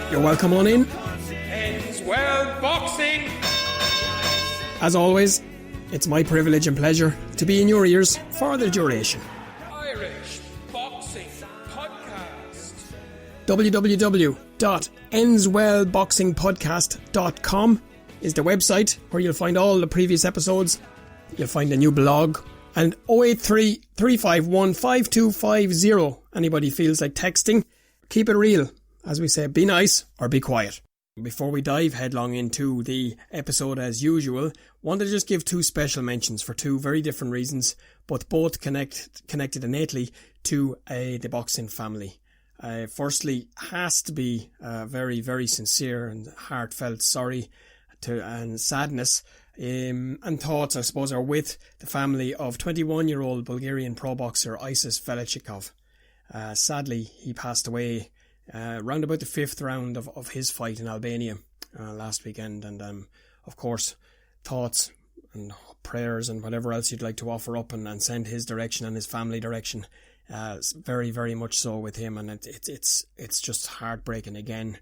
You're welcome on in. Endswell Boxing. As always, it's my privilege and pleasure to be in your ears for the duration. Irish Boxing Podcast. www.endswellboxingpodcast.com is the website where you'll find all the previous episodes. You'll find a new blog. And 083 351 5250. Anybody feels like texting, keep it real. As we say, be nice or be quiet. Before we dive headlong into the episode as usual, wanted to just give two special mentions for two very different reasons, but both connected innately to the boxing family. Firstly, has to be very, very sincere and heartfelt sorry and sadness and thoughts, I suppose, are with the family of 21-year-old Bulgarian pro boxer Isis Velichikov. Sadly, he passed away round about the fifth round of his fight in Albania last weekend, and of course thoughts and prayers and whatever else you'd like to offer up and send his direction and his family direction, very, very much so with him. And it's just heartbreaking again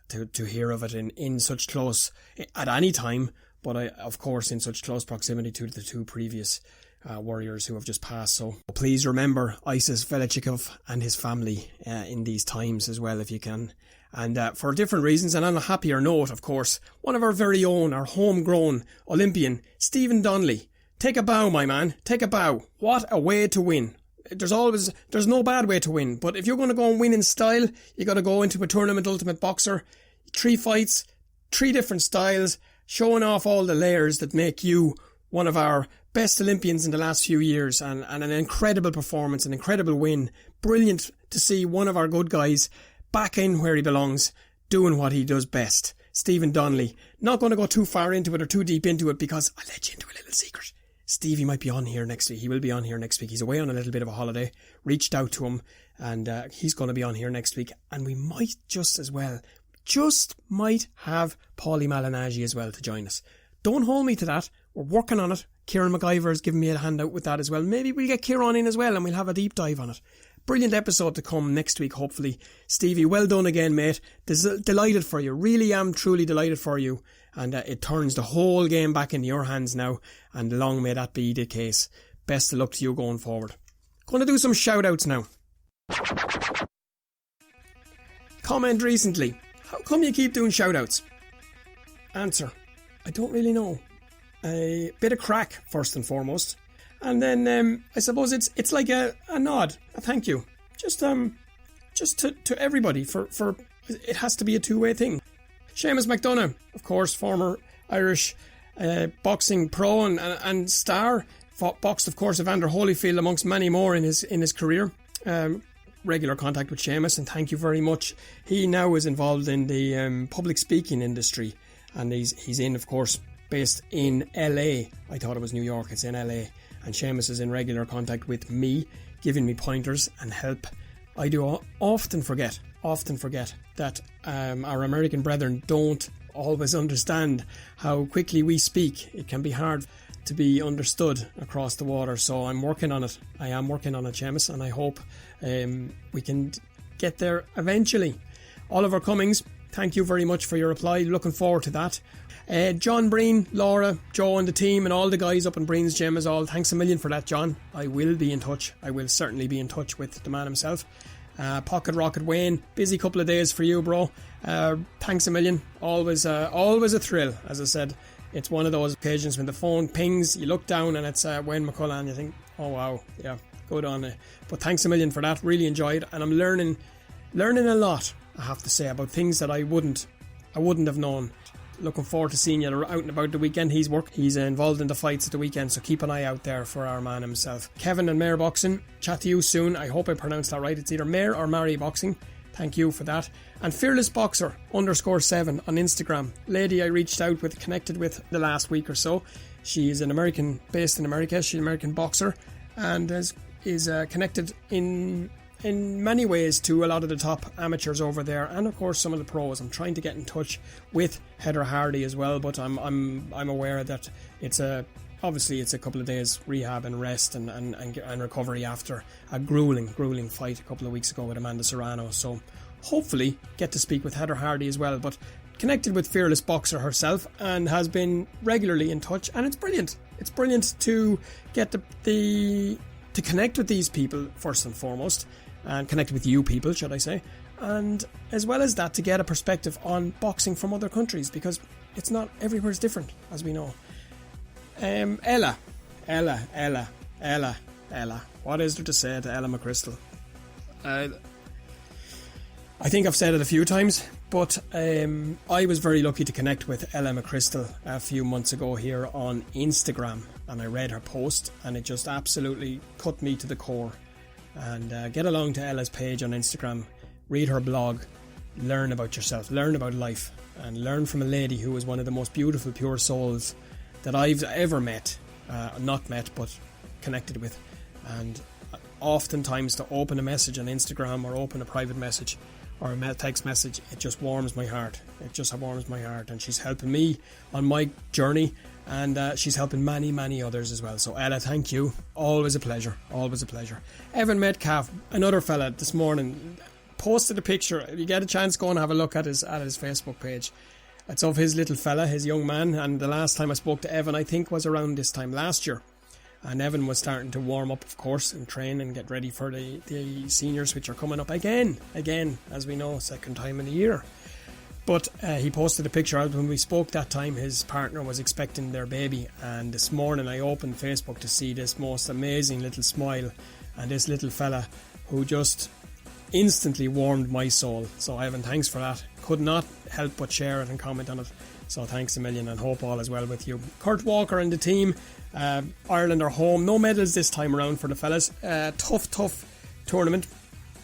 to hear of it in such close, at any time, but of course in such close proximity to the two previous warriors who have just passed. So please remember Isis Velichikov and his family in these times as well, if you can. And for different reasons, and on a happier note, of course, one of our very own, our homegrown Olympian, Stephen Donnelly. Take a bow, my man, take a bow. What a way to win. There's no bad way to win, but if you're going to go and win in style, you got to go into a tournament Ultimate Boxer. 3 fights, 3 different styles, showing off all the layers that make you one of our best Olympians in the last few years, and an incredible performance, an incredible win. Brilliant to see one of our good guys back in where he belongs, doing what he does best. Stephen Donnelly. Not going to go too far into it or too deep into it, because I'll let you into a little secret. Stevie might be on here next week. He will be on here next week. He's away on a little bit of a holiday. Reached out to him, and he's going to be on here next week. And we might might have Paulie Malignaggi as well to join us. Don't hold me to that. We're working on it. Kieran McIver has given me a hand out with that as well. Maybe we'll get Kieran in as well and we'll have a deep dive on it. Brilliant episode to come next week, hopefully. Stevie, well done again, mate. Delighted for you. Really am truly delighted for you. And it turns the whole game back into your hands now. And long may that be the case. Best of luck to you going forward. Going to do some shout-outs now. Comment recently. How come you keep doing shout-outs? Answer. I don't really know. A bit of crack, first and foremost. And then I suppose it's like a nod, a thank you. Just to everybody for it has to be a two-way thing. Seamus McDonough, of course, former Irish boxing pro and star. Boxed, of course, Evander Holyfield amongst many more in his career. Regular contact with Seamus, and thank you very much. He now is involved in the public speaking industry, and he's in, of course, based in LA. I thought it was New York. It's in LA. And Seamus is in regular contact with me, giving me pointers and help. I do often forget that our American brethren don't always understand how quickly we speak. It can be hard to be understood across the water, so I'm working on it. I am working on it, Seamus, and I hope we can get there eventually. Oliver Cummings, thank you very much for your reply. Looking forward to that. John, Breen, Laura, Joe and the team and all the guys up in Breen's Gym as all, thanks a million for that, John. I will be in touch. I will certainly be in touch with the man himself. Pocket Rocket Wayne, busy couple of days for you, bro. Thanks a million. Always a thrill, as I said. It's one of those occasions when the phone pings, you look down and it's Wayne McCullough and you think, oh wow, yeah, good on it. But thanks a million for that, really enjoyed, and I'm learning a lot, I have to say, about things that I wouldn't have known. Looking forward to seeing you out and about the weekend. He's involved in the fights at the weekend, so keep an eye out there for our man himself. Kevin and Mare Boxing, chat to you soon. I hope I pronounced that right. It's either Mare or Mary Boxing. Thank you for that. And Fearless Boxer _7 on Instagram. Lady I reached out with, connected with the last week or so. She is based in America. She's an American boxer and is connected in many ways to a lot of the top amateurs over there, and of course some of the pros. I'm trying to get in touch with Heather Hardy as well, but I'm aware that it's a couple of days rehab and rest and recovery after a grueling fight a couple of weeks ago with Amanda Serrano. So hopefully get to speak with Heather Hardy as well. But connected with Fearless Boxer herself and has been regularly in touch, and it's brilliant. It's brilliant to get to connect with these people first and foremost, and connect with you people, should I say, and as well as that, to get a perspective on boxing from other countries, because it's not everywhere's different, as we know. Ella. What is there to say to Ella McCrystal? I think I've said it a few times, but I was very lucky to connect with Ella McCrystal a few months ago here on Instagram, and I read her post and it just absolutely cut me to the core. And get along to Ella's page on Instagram, read her blog, learn about yourself, learn about life, and learn from a lady who is one of the most beautiful, pure souls that I've ever met. Not met, but connected with. And oftentimes to open a message on Instagram or open a private message or a text message, it just warms my heart. It just warms my heart, and she's helping me on my journey, and she's helping many, many others as well. So Ella, thank you. Always a pleasure. Always a pleasure. Evan Metcalf, another fella, this morning posted a picture. If you get a chance, go and have a look at his Facebook page. It's of his little fella, his young man, and the last time I spoke to Evan, I think, was around this time last year. And Evan was starting to warm up, of course, and train and get ready for the seniors, which are coming up again, as we know, second time in a year. But he posted a picture out when we spoke that time. His partner was expecting their baby, and this morning I opened Facebook to see this most amazing little smile and this little fella who just instantly warmed my soul. So Evan, thanks for that. Could not help but share it and comment on it. So thanks a million, and hope all is well with you. Kurt Walker and the team. Ireland are home. No medals this time around for the fellas. Tough tournament.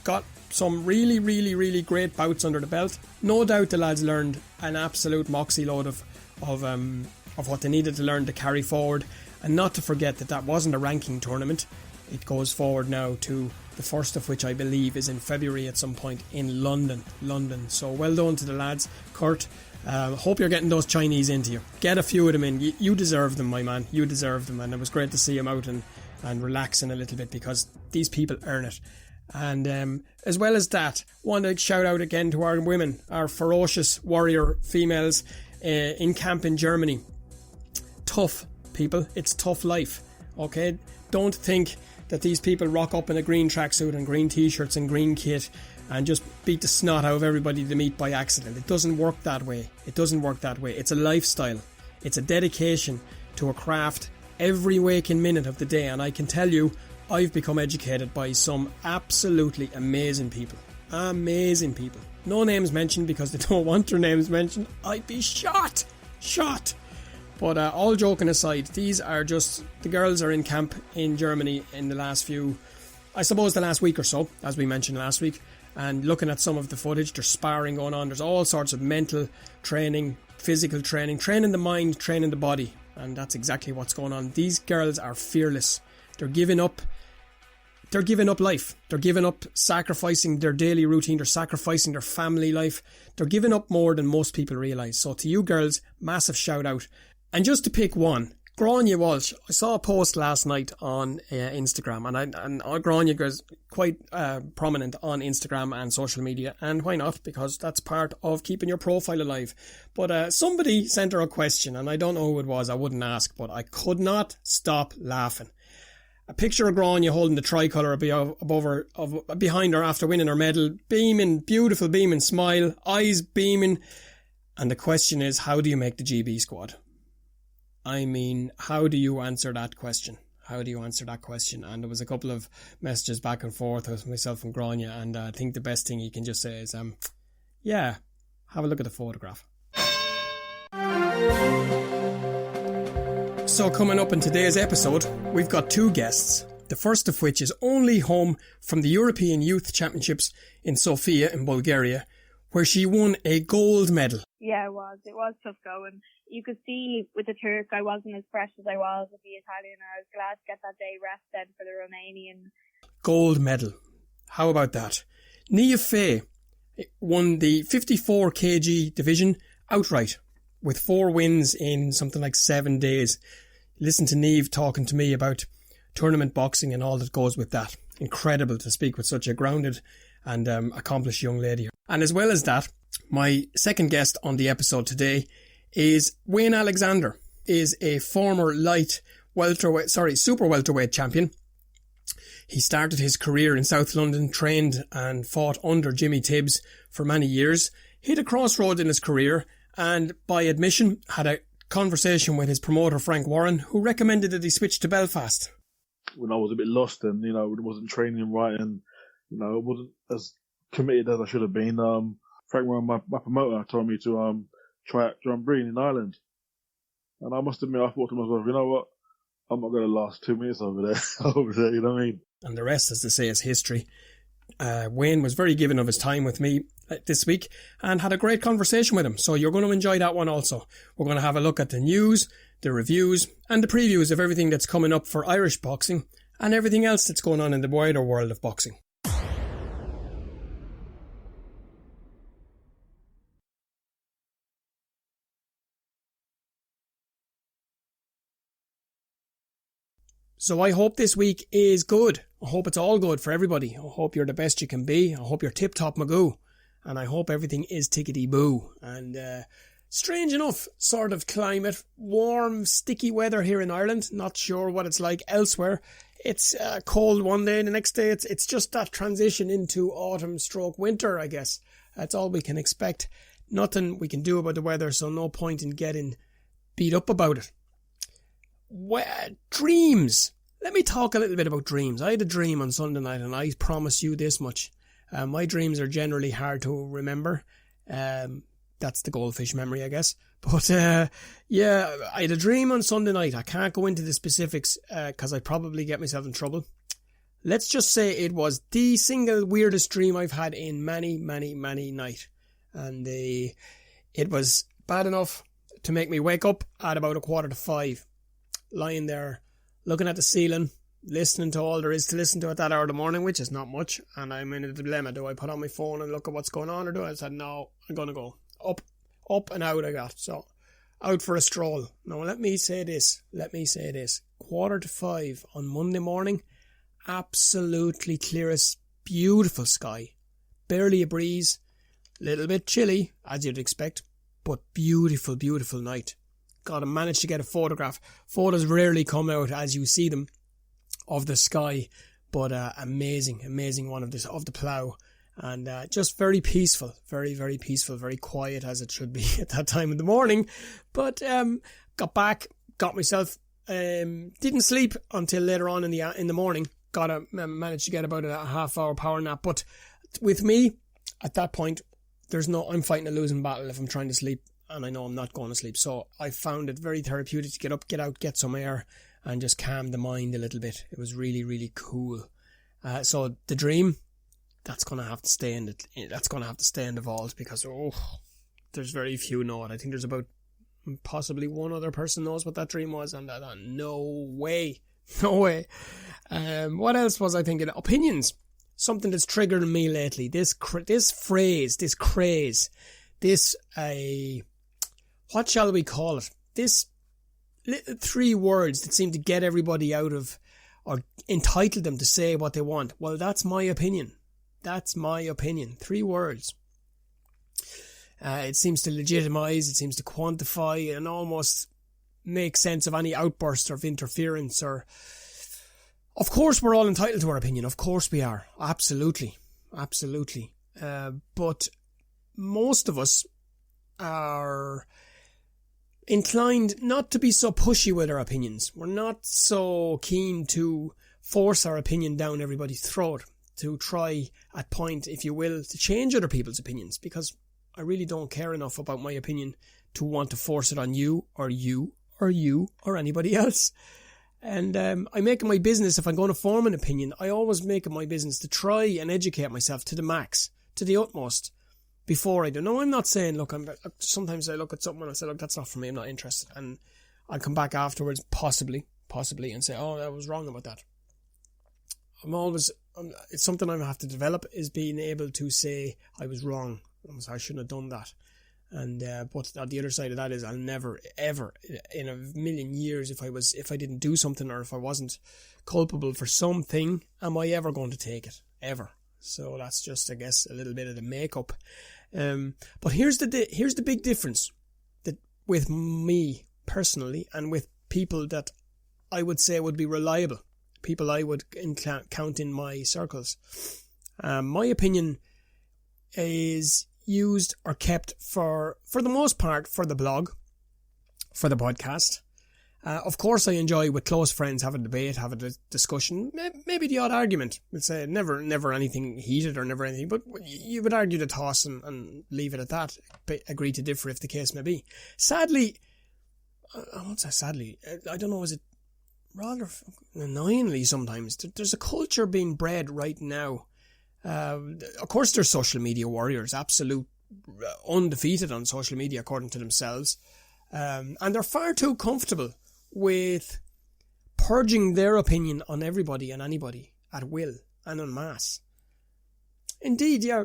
Got some really great bouts under the belt. No doubt the lads learned an absolute moxie load of what they needed to learn to carry forward. And not to forget that wasn't a ranking tournament. It goes forward now to the first of which I believe is in February at some point in London. So well done to the lads. Kurt, hope you're getting those Chinese into you. Get a few of them in. You deserve them, my man. You deserve them. And it was great to see them out and relaxing a little bit, because these people earn it. And as well as that, want to shout out again to our women, our ferocious warrior females in camp in Germany. Tough, people. It's tough life. Okay? Don't think that these people rock up in a green tracksuit and green t-shirts and green kit and just beat the snot out of everybody they meet by accident. It doesn't work that way. It's a lifestyle. It's a dedication to a craft every waking minute of the day. And I can tell you, I've become educated by some absolutely amazing people. No names mentioned, because they don't want their names mentioned. I'd be shot. But all joking aside, these are just, the girls are in camp in Germany in the last week or so, as we mentioned last week. And looking at some of the footage, there's sparring going on. There's all sorts of mental training, physical training the mind, training the body. And that's exactly what's going on. These girls are fearless. They're giving up life. They're giving up, sacrificing their daily routine. They're sacrificing their family life. They're giving up more than most people realise. So to you girls, massive shout out. And just to pick one, Grania Walsh. I saw a post last night on Instagram, and Grania is quite prominent on Instagram and social media, and why not? Because that's part of keeping your profile alive. But somebody sent her a question, and I don't know who it was. I wouldn't ask, but I could not stop laughing. A picture of Grania holding the tricolour behind her after winning her medal, beaming, beautiful beaming smile, eyes beaming, and the question is, how do you make the GB squad? I mean, how do you answer that question? And there was a couple of messages back and forth with myself and Grania, and I think the best thing you can just say is, have a look at the photograph. So coming up in today's episode, we've got two guests. The first of which is only home from the European Youth Championships in Sofia in Bulgaria, where she won a gold medal. Yeah, it was tough going. You could see with the Turk, I wasn't as fresh as I was with the Italian. I was glad to get that day rest then for the Romanian. Gold medal. How about that? Niamh Fay won the 54 kg division outright with 4 wins in something like 7 days. Listen to Neve talking to me about tournament boxing and all that goes with that. Incredible to speak with such a grounded and accomplished young lady. And as well as that, my second guest on the episode today is Wayne Alexander, is a former super welterweight champion. He started his career in South London, trained and fought under Jimmy Tibbs for many years, hit a crossroads in his career, and by admission had a conversation with his promoter Frank Warren, who recommended that he switch to Belfast. When I was a bit lost and, wasn't training right and, wasn't as committed as I should have been, Frank Warren, my promoter, told me to try out John Breen in Ireland. And I must admit, I thought to myself, you know what? I'm not going to last 2 minutes over there, you know what I mean? And the rest, as they say, is history. Wayne was very giving of his time with me this week and had a great conversation with him. So you're going to enjoy that one also. We're going to have a look at the news, the reviews and the previews of everything that's coming up for Irish boxing and everything else that's going on in the wider world of boxing. So I hope this week is good. I hope it's all good for everybody. I hope you're the best you can be. I hope you're tip-top magoo. And I hope everything is tickety-boo. And strange enough sort of climate. Warm, sticky weather here in Ireland. Not sure what it's like elsewhere. It's cold one day and the next day it's just that transition into autumn/winter, I guess. That's all we can expect. Nothing we can do about the weather, so no point in getting beat up about it. Dreams. Let me talk a little bit about dreams. I had a dream on Sunday night and I promise you this much. My dreams are generally hard to remember. That's the goldfish memory, I guess. But I had a dream on Sunday night. I can't go into the specifics because I'd probably get myself in trouble. Let's just say it was the single weirdest dream I've had in many, many, many nights. And it was bad enough to make me wake up at about 4:45. Lying there, looking at the ceiling, listening to all there is to listen to at that hour of the morning, which is not much, and I'm in a dilemma. Do I put on my phone and look at what's going on, or do I say, no, I'm going to go up and out I got. So, out for a stroll. Now, let me say this. 4:45 on Monday morning, absolutely clearest, beautiful sky. Barely a breeze, little bit chilly, as you'd expect, but beautiful, beautiful night. I managed to get a photograph. Photos rarely come out as you see them of the sky, but amazing one of the plough, and just very peaceful, very, very peaceful, very quiet as it should be at that time in the morning. But got back, got myself, didn't sleep until later on in the morning. Managed to get about a half-hour power nap. But with me, at that point, I'm fighting a losing battle if I'm trying to sleep. And I know I'm not going to sleep. So I found it very therapeutic to get up, get out, get some air and just calm the mind a little bit. It was really, really cool. So the dream, that's going to have to stay in the vault because, there's very few know it. I think there's about possibly one other person knows what that dream was. And no way. What else was I thinking? Opinions. Something that's triggered me lately. This phrase, this craze, what shall we call it? This 3 words that seem to get everybody out of, or entitle them to say what they want. Well, that's my opinion. 3 words. It seems to legitimise, it seems to quantify and almost make sense of any outburst of interference or... Of course we're all entitled to our opinion. Of course we are. Absolutely. But most of us are inclined not to be so pushy with our opinions. We're not so keen to force our opinion down everybody's throat, to try at point, if you will, to change other people's opinions, because I really don't care enough about my opinion to want to force it on you or anybody else. And I make it my business, if I'm going to form an opinion, I always make it my business to try and educate myself to the max, to the utmost, before I do. No, I'm not saying, sometimes I look at something and I say, look, that's not for me, I'm not interested. And I'll come back afterwards, possibly, and say, I was wrong about that. It's something I have to develop, is being able to say, I was wrong, I shouldn't have done that. And but the other side of that is I'll never, ever, in a million years, if I didn't do something or if I wasn't culpable for something, am I ever going to take it? Ever. So that's just, I guess, a little bit of the makeup. But here's the big difference that with me personally and with people that I would say would be reliable, people I would count in my circles. My opinion is used or kept for the most part for the blog, for the podcast. Of course, I enjoy with close friends having a debate, having a discussion, maybe the odd argument. Let's say never anything heated or never anything, but you would argue the toss and leave it at that. Agree to differ if the case may be. Sadly, I won't say sadly, I don't know, is it rather annoyingly sometimes, there's a culture being bred right now. Of course there's social media warriors, absolute undefeated on social media according to themselves, and they're far too comfortable with purging their opinion on everybody and anybody at will and en masse. Indeed, yeah,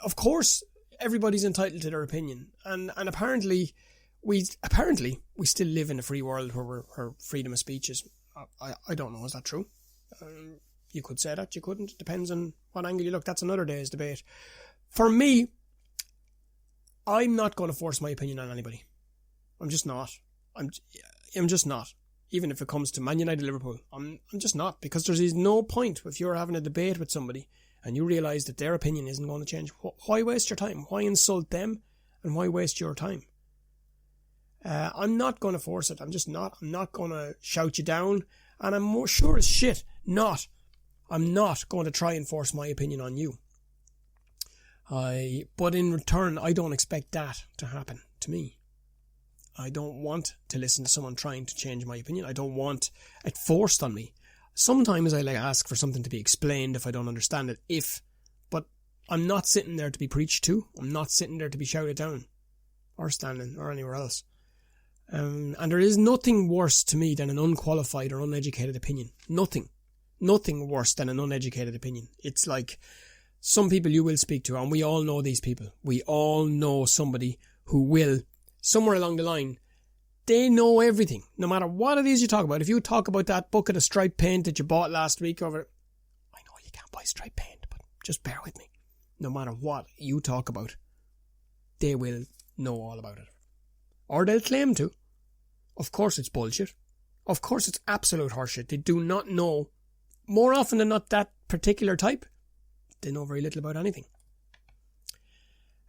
of course everybody's entitled to their opinion, and apparently we still live in a free world where freedom of speech is, I don't know, is that true? You could say that, you couldn't. It depends on what angle you look. That's another day's debate. For me, I'm not going to force my opinion on anybody. I'm just not. I'm just not. Even if it comes to Man United Liverpool, I'm just not. Because there's no point if you're having a debate with somebody and you realise that their opinion isn't going to change. Why waste your time? Why insult them? And why waste your time? I'm not going to force it. I'm just not. I'm not going to shout you down. And I'm more sure as shit I'm not going to try and force my opinion on you. But in return, I don't expect that to happen to me. I don't want to listen to someone trying to change my opinion. I don't want it forced on me. Sometimes I ask for something to be explained if I don't understand it. But I'm not sitting there to be preached to. I'm not sitting there to be shouted down or standing or anywhere else. And there is nothing worse to me than an unqualified or uneducated opinion. Nothing worse than an uneducated opinion. It's like some people you will speak to, and we all know these people. We all know somebody who will, somewhere along the line, they know everything. No matter what it is you talk about. If you talk about that bucket of striped paint that you bought last week over, I know you can't buy striped paint, but just bear with me. No matter what you talk about, they will know all about it. Or they'll claim to. Of course it's bullshit. Of course it's absolute horseshit. They do not know, more often than not, that particular type. They know very little about anything.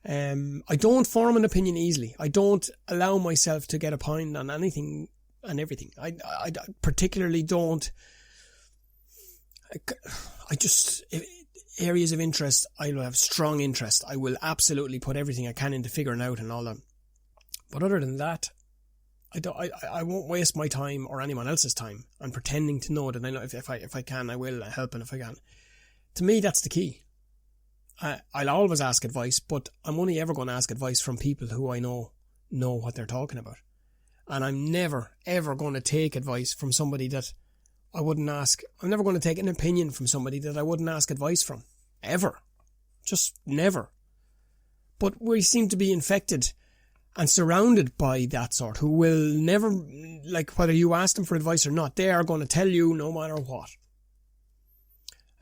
I don't form an opinion easily. I don't allow myself to get opined on anything and everything. I particularly don't. I just, areas of interest, I will have strong interest. I will absolutely put everything I can into figuring out and all that. But other than that, I won't waste my time or anyone else's time on pretending to know that I know. If I can, I will help, and if I can. To me, that's the key. I'll always ask advice, but I'm only ever going to ask advice from people who I know what they're talking about. And I'm never, ever going to take advice from somebody that I wouldn't ask. I'm never going to take an opinion from somebody that I wouldn't ask advice from. Ever. Just never. But we seem to be infected and surrounded by that sort, who will never, like, whether you ask them for advice or not, they are going to tell you no matter what.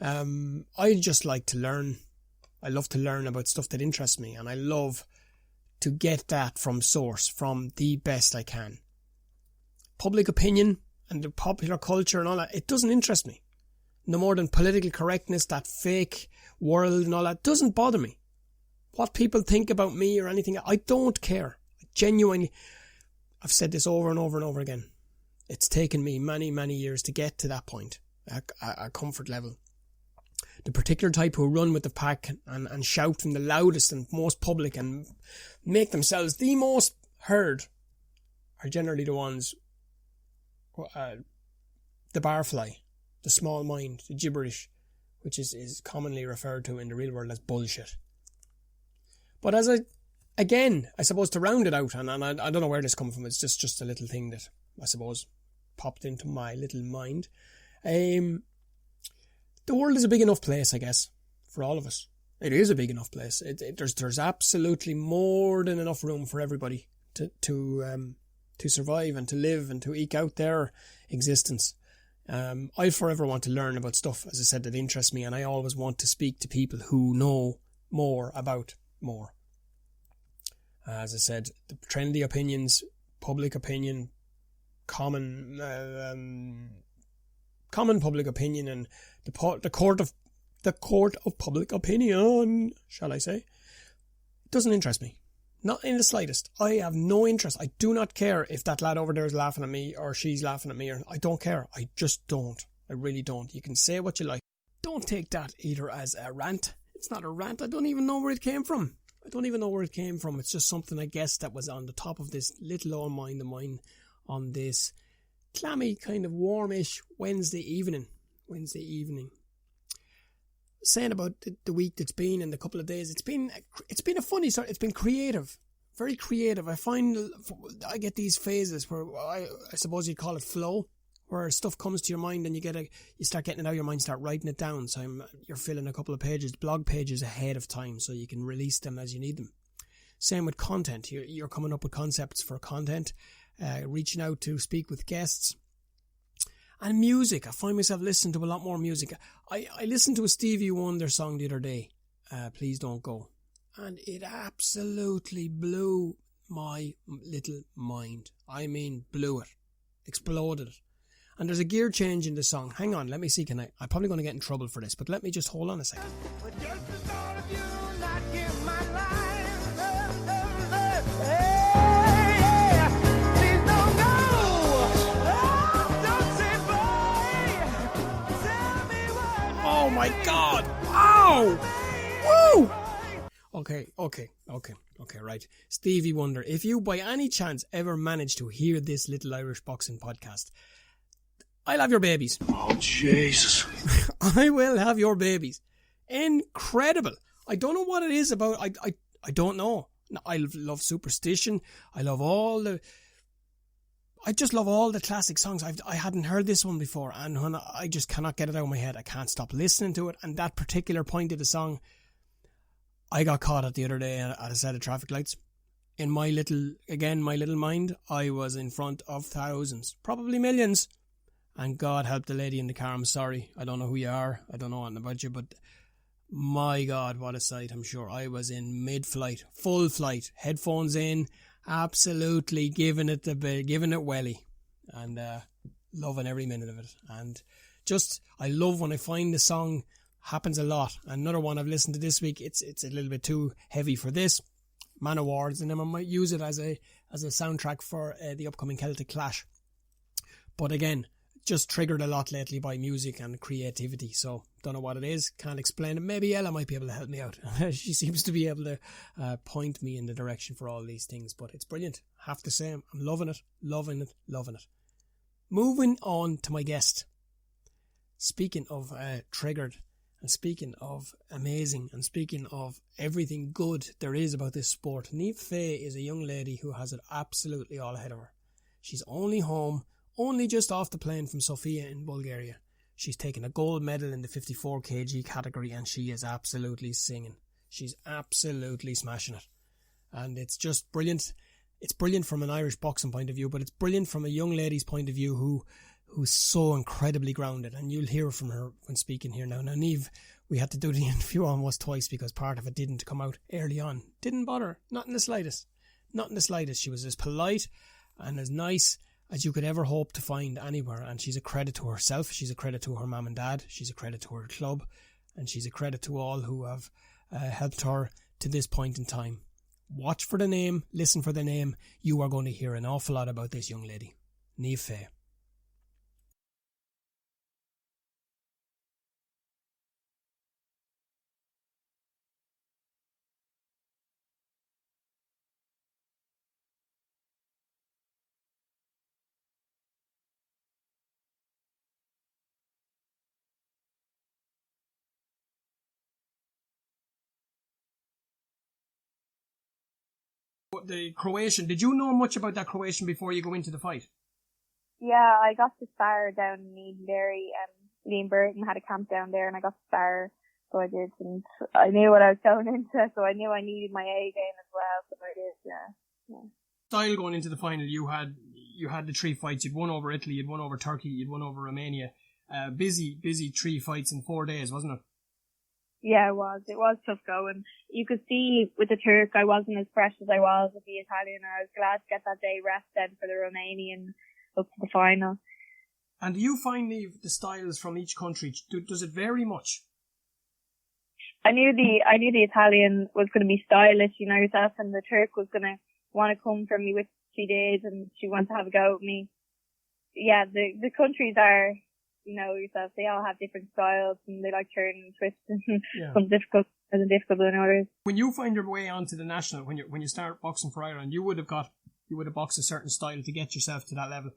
I just like to learn. I love to learn about stuff that interests me, and I love to get that from source, from the best I can. Public opinion and the popular culture and all that, it doesn't interest me. No more than political correctness, that fake world and all that, doesn't bother me. What people think about me or anything, I don't care. Genuinely, I've said this over and over and over again. It's taken me many, many years to get to that point, a comfort level. The particular type who run with the pack and shout from the loudest and most public and make themselves the most heard are generally the ones, the barfly, the small mind, the gibberish, which is commonly referred to in the real world as bullshit. But I suppose to round it out, and I don't know where this comes from, it's just a little thing that I suppose popped into my little mind. The world is a big enough place, I guess, for all of us. It is a big enough place. There's absolutely more than enough room for everybody to survive and to live and to eke out their existence. I forever want to learn about stuff, as I said, that interests me, and I always want to speak to people who know more about more. As I said, the trendy opinions, public opinion, common public opinion, and the court of public opinion, shall I say, doesn't interest me. Not in the slightest. I have no interest. I do not care if that lad over there is laughing at me or she's laughing at me. I don't care. I just don't. I really don't. You can say what you like. Don't take that either as a rant. It's not a rant. I don't even know where it came from. It's just something, I guess, that was on the top of this little old mind of mine on this clammy, kind of warmish Wednesday evening. Saying about the week that's been and the couple of days, it's been a funny start. It's been creative, very creative. I find I get these phases where I suppose you'd call it flow, where stuff comes to your mind and you start getting it out of your mind, start writing it down. So you're filling a couple of blog pages ahead of time, so you can release them as you need them. Same with content. You're coming up with concepts for content, reaching out to speak with guests. And music, I find myself listening to a lot more music. I listened to a Stevie Wonder song the other day, Please Don't Go, and it absolutely blew my little mind. I mean, blew it, exploded it. And there's a gear change in the song. Hang on, let me see, I'm probably going to get in trouble for this, but let me just hold on a second. Oh my God! Ow! Woo! Okay, right. Stevie Wonder, if you by any chance ever manage to hear this Little Irish Boxing podcast, I'll have your babies. Oh, Jesus. I will have your babies. Incredible. I don't know what it is about. I don't know. I love Superstition. I just love all the classic songs. I hadn't heard this one before, and when I just cannot get it out of my head. I can't stop listening to it. And that particular point of the song, I got caught at the other day at a set of traffic lights. In my little mind, I was in front of thousands, probably millions. And God help the lady in the car. I'm sorry. I don't know who you are. I don't know anything about you, but my God, what a sight. I'm sure I was in mid-flight, full flight, headphones in, absolutely giving it welly, and loving every minute of it. And just, I love when I find the song happens a lot. Another one I've listened to this week, it's a little bit too heavy for this, Man of Wars, and then I might use it as a soundtrack for the upcoming Celtic Clash. But again, just triggered a lot lately by music and creativity, so don't know what it is, can't explain it. Maybe Ella might be able to help me out. She seems to be able to point me in the direction for all these things, but it's brilliant. Have to say, I'm loving it. Moving on to my guest. Speaking of triggered, and speaking of amazing, and speaking of everything good there is about this sport, Niamh Fay is a young lady who has it absolutely all ahead of her. She's only just off the plane from Sofia in Bulgaria. She's taken a gold medal in the 54 kg category, and she is absolutely singing. She's absolutely smashing it. And it's just brilliant. It's brilliant from an Irish boxing point of view, but it's brilliant from a young lady's point of view who's so incredibly grounded. And you'll hear from her when speaking here now. Now, Neve, we had to do the interview almost twice because part of it didn't come out early on. Didn't bother her. Not in the slightest. She was as polite and as nice as you could ever hope to find anywhere, and she's a credit to herself, she's a credit to her mum and dad, she's a credit to her club, and she's a credit to all who have helped her to this point in time. Watch for the name, listen for the name, you are going to hear an awful lot about this young lady, Niamh Fay. The Croatian, did you know much about that Croatian before you go into the fight? Yeah, I got to spar down in Edenberry, and Liam Burton had a camp down there, and I got to spar, so I did, and I knew what I was going into, so I knew I needed my A game as well, so I did, yeah. Style going into the final, you had you had the 3 fights. You'd won over Italy, you'd won over Turkey, you'd won over Romania. Busy 3 fights in 4 days, wasn't it? Yeah, it was. It was tough going. You could see with the Turk, I wasn't as fresh as I was with the Italian. I was glad to get that day rest then for the Romanian up to the final. And do you find, Neve, the styles from each country, does it vary much? I knew the Italian was going to be stylish, you know yourself, and the Turk was going to want to come for me, which she did, and she wanted to have a go at me. Yeah, the countries are, you know yourself, they all have different styles, and they like turning and twisting. Some difficult than others. When you find your way onto the national, when you start boxing for Ireland, you would have boxed a certain style to get yourself to that level.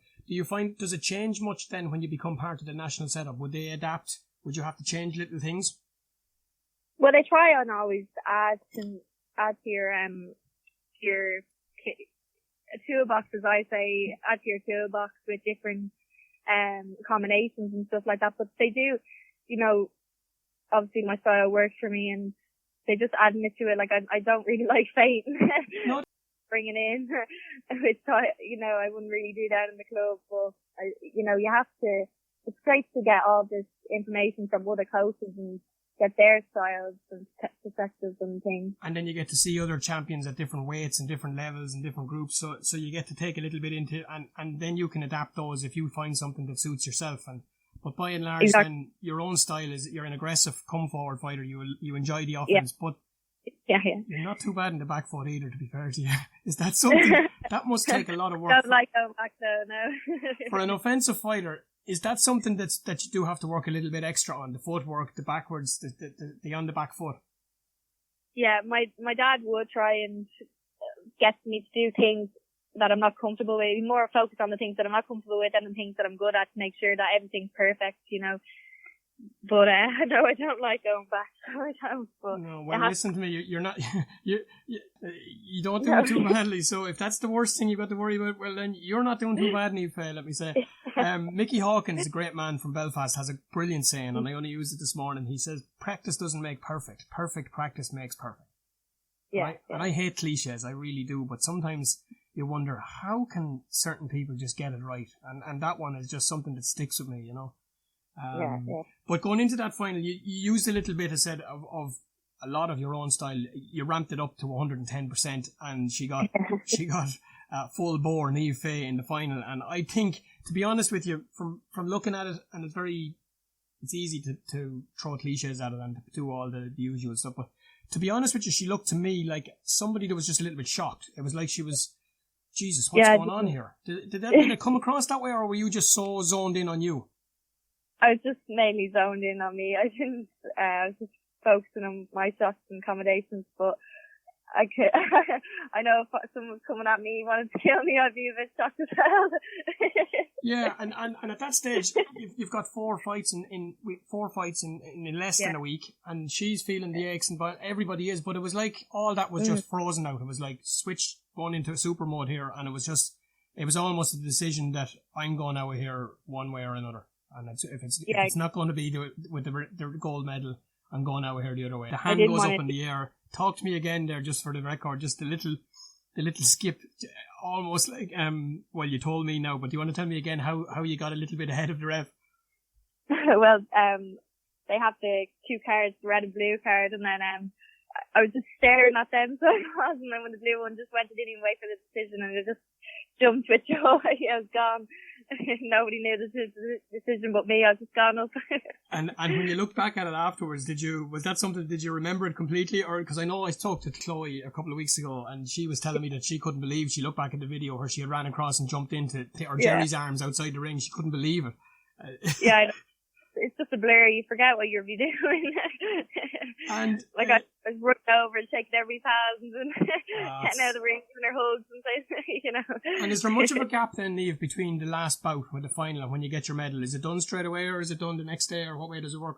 Does it change much then when you become part of the national setup? Would they adapt? Would you have to change little things? Well, I try and always add to your toolbox, as I say, add to your toolbox with different combinations and stuff like that. But they do, you know, obviously my style works for me, and they just adding it to it. Like I don't really like feinting. No. Bringing in, which you know I wouldn't really do that in the club. But you have to. It's great to get all this information from other coaches and get their styles and perspectives and things. And then you get to see other champions at different weights and different levels and different groups. So you get to take a little bit into, and then you can adapt those if you find something that suits yourself. But by and large, then your own style is you're an aggressive, come forward fighter. You enjoy the offense, but you're not too bad in the back foot either. To be fair to you, is that something that must take a lot of work? Don't like going back though, no. For an offensive fighter. Is that something that you do have to work a little bit extra on, the footwork, the backwards, the on the back foot? Yeah, my dad would try and get me to do things that I'm not comfortable with. He's more focused on the things that I'm not comfortable with than the things that I'm good at to make sure that everything's perfect, you know. But no, I don't like going back. I don't. But no, well, listen to me. You're not. You don't do it too badly. So if that's the worst thing you've got to worry about, well then you're not doing too bad, Niamh Fay, let me say. Mickey Hawkins, a great man from Belfast, has a brilliant saying, and I only used it this morning. He says, "Practice doesn't make perfect. Perfect practice makes perfect." Yeah. Right? And I hate cliches. I really do. But sometimes you wonder how can certain people just get it right, and that one is just something that sticks with me, you know. But going into that final, you used a little bit, I said, of a lot of your own style. You ramped it up to 110%, and she got full bore Niamh Fay in the final. And I think, to be honest with you, from looking at it, and it's easy to throw cliches at it and to do all the usual stuff. But to be honest with you, she looked to me like somebody that was just a little bit shocked. It was like she was, Jesus, what's going on here? Did it come across that way, or were you just so zoned in on you? I was just mainly zoned in on me. I didn't, I was just focusing on my shots and accommodations, but I know if someone was coming at me, wanted to kill me, I'd be a bit shocked as well. Yeah, and at that stage, you've got 4 fights in less than a week, and she's feeling the aches, and everybody is, but it was like all that was just frozen out. It was like switch going into a super mode here, and it was almost a decision that I'm going out of here one way or another. And if it's not going to be with the gold medal, I'm going out here the other way. The hand goes up in the air. Talk to me again there, just for the record, just the little skip, almost like well, you told me now, but do you want to tell me again how you got a little bit ahead of the ref? Well, they have the 2 cards, the red and blue card, and then I was just staring at them, so I was, and then when the blue one just went, I didn't even wait for the decision, and it just jumped with joy. I was gone. Nobody knew the decision but me. I was just gone up. And when you look back at it afterwards, did you remember it completely? Or, because I know I talked to Chloe a couple of weeks ago, and she was telling me that she couldn't believe, she looked back at the video where she had ran across and jumped into Jerry's arms outside the ring. She couldn't believe it. Yeah, it's just a blur. You forget what you're doing. And like I was running over and shaking every hand and getting out of the ring and her hugs and things, you know. And is there much of a gap then, Neve, between the last bout with the final and when you get your medal? Is it done straight away, or is it done the next day, or what way does it work?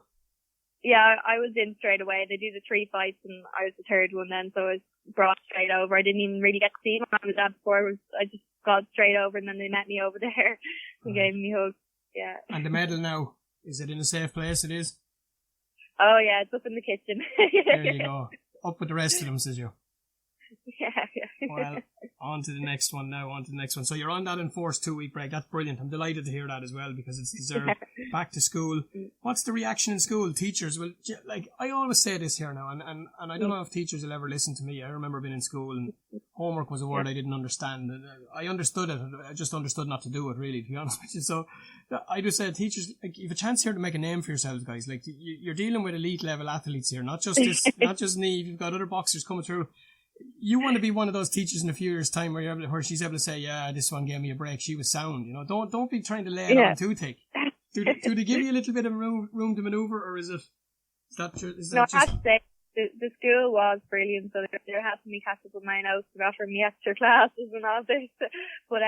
Yeah, I was in straight away. They do the 3 fights and I was the 3rd one then, so I was brought straight over. I didn't even really get to see my dad before. I just got straight over, and then they met me over there and gave me hugs. Yeah. And the medal now, is it in a safe place? It is? Oh yeah, it's up in the kitchen. There you go. Up with the rest of them, says you. Yeah. Well, on to the next one now, So you're on that enforced 2-week break. That's brilliant. I'm delighted to hear that as well because it's deserved. Back to school. What's the reaction in school? Teachers will, like, I always say this here now, and I don't know if teachers will ever listen to me. I remember being in school and homework was a word I didn't understand. I understood it. I just understood not to do it, really, to be honest with you. So I just say, teachers, like, you have a chance here to make a name for yourselves, guys. Like, you're dealing with elite level athletes here, not just Neve. You've got other boxers coming through. You want to be one of those teachers in a few years' time where she's able to say, yeah, this one gave me a break. She was sound. You know, don't be trying to lay it on too thick. Do they give you a little bit of room to maneuver, or is that just? I have to say, the school was brilliant. So they're helping me catch up with my notes. They're offering me extra classes and all this. But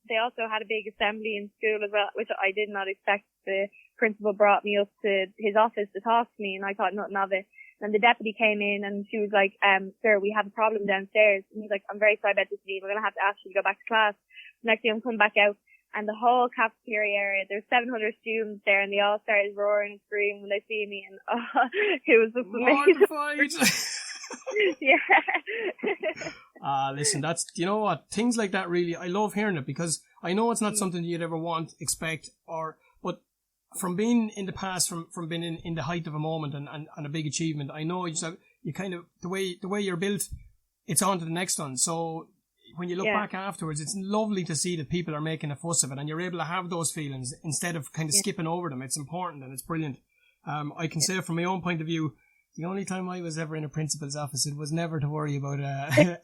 they also had a big assembly in school as well, which I did not expect. The principal brought me up to his office to talk to me, and I thought nothing of it. And the deputy came in and she was like, sir, we have a problem downstairs. And he's like, I'm very sorry about this, Neve. We're going to have to ask you to go back to class. Next day I'm coming back out and the whole cafeteria area, there's 700 students there and they all started roaring and screaming when they see me. And it was just amazing. Yeah. Listen, you know what? Things like that really, I love hearing it because I know it's not something you'd ever want, expect, but from being in the past, from being in the height of a moment and a big achievement, I know you kind of, the way you're built, it's on to the next one. So when you look back afterwards, it's lovely to see that people are making a fuss of it and you're able to have those feelings instead of kind of skipping over them. It's important and it's brilliant. I can say from my own point of view, the only time I was ever in a principal's office, it was never to worry about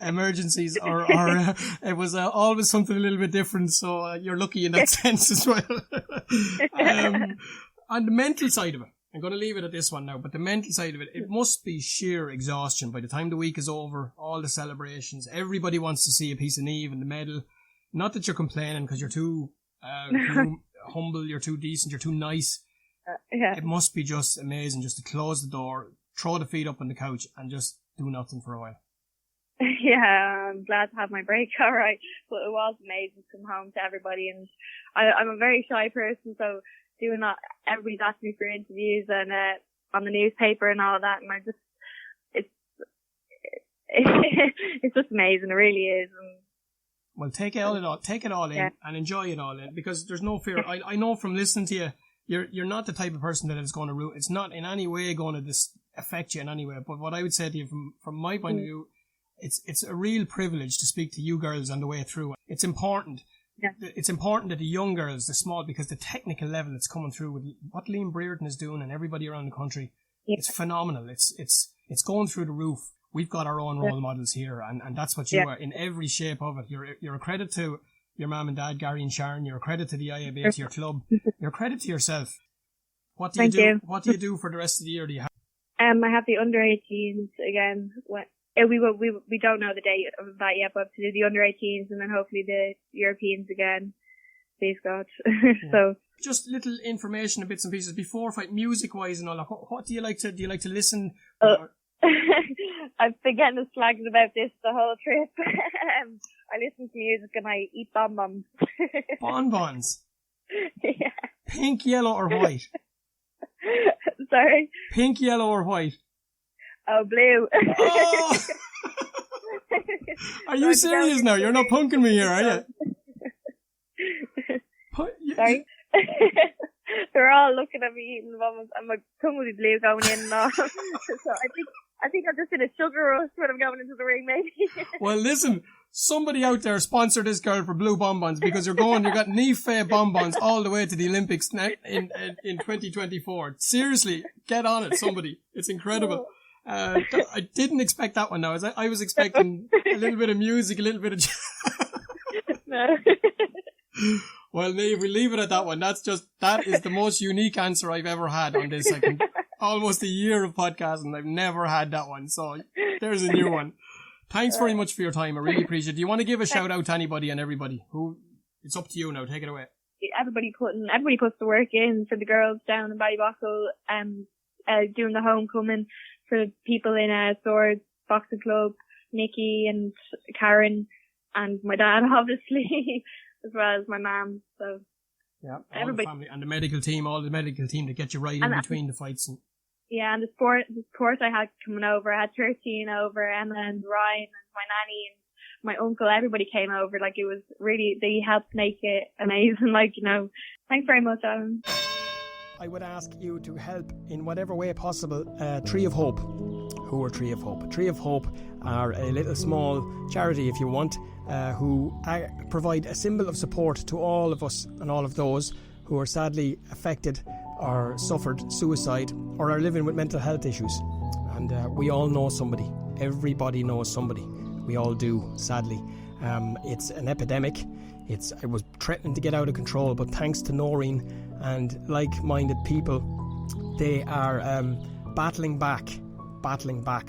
emergencies or it was always something a little bit different. So you're lucky in that sense as well. On the mental side of it, I'm going to leave it at this one now, but the mental side of it, it must be sheer exhaustion by the time the week is over, all the celebrations. Everybody wants to see a piece of Neve and the medal. Not that you're complaining because you're too humble, you're too decent, you're too nice. It must be just amazing just to close the door, throw the feet up on the couch and just do nothing for a while. Yeah, I'm glad to have my break, alright. But it was amazing to come home to everybody, and I'm a very shy person, so doing that, everybody's asking me for interviews and on the newspaper and all that, and it's just amazing, it really is. And well, take it all in and enjoy it all in, because there's no fear. I know from listening to you, you're not the type of person that is going to it's not in any way going to affect you in any way. But what I would say to you from my point of view, it's a real privilege to speak to you girls on the way through. It's important. Yeah. It's important that the young girls, the small, because the technical level that's coming through with what Liam Brereton is doing and everybody around the country, it's phenomenal. It's going through the roof. We've got our own role models here, and that's what you are in every shape of it. You're a credit to your mum and dad, Gary and Sharon. You're a credit to the IAB, to your club. You're a credit to yourself. What do you do? What do you do for the rest of the year? Do you have? I have the under 18s again. We don't know the date of that yet, but to do the under 18s and then hopefully the Europeans again. Please God. So just little information and bits and pieces before fight, music wise and all that. What do you like to listen? I've been getting slagged about this the whole trip. I listen to music and I eat bonbons. Bonbons? Yeah. Pink, yellow or white? Sorry? Pink, yellow or white? Oh, blue. Oh! Are you serious now? You're not punking me here, are you? Sorry? They're all looking at me eating bonbons and my tongue will be blue going in and all. So I think I'm just in a sugar rush when I'm going into the ring, maybe. Well, listen, somebody out there sponsor this girl for blue bonbons, because you've got Niamh Fay bonbons all the way to the Olympics in 2024. Seriously, get on it, somebody. It's incredible. I didn't expect that one now. I was expecting a little bit of music, a little bit of... No. Well, Neve, we'll leave it at that one. That is the most unique answer I've ever had on this. Almost a year of podcasting, I've never had that one. So there's a new one. Thanks very much for your time. I really appreciate it. Do you want to give a shout out to anybody and everybody? It's up to you now. Take it away. Everybody puts the work in for the girls down in Ballybockle, doing the homecoming for people in Swords Boxing Club, Nikki and Karen and my dad, obviously, as well as my mum. So yeah, everybody, the family and the medical team, all the medical team to get you right in between the fights. And the sport I had coming over, I had 13 over, Emma and Ryan and my nanny and my uncle, everybody came over. Like, it was really, they helped make it amazing. Like, you know, thanks very much, Alan. I would ask you to help in whatever way possible Tree of Hope. Who are Tree of Hope? Tree of Hope are a little small charity, if you want, who provide a symbol of support to all of us and all of those who are sadly affected or suffered suicide or are living with mental health issues. And we all know somebody. Everybody knows somebody. We all do, sadly. It's an epidemic. It was threatening to get out of control, but thanks to Noreen and like-minded people, they are battling back,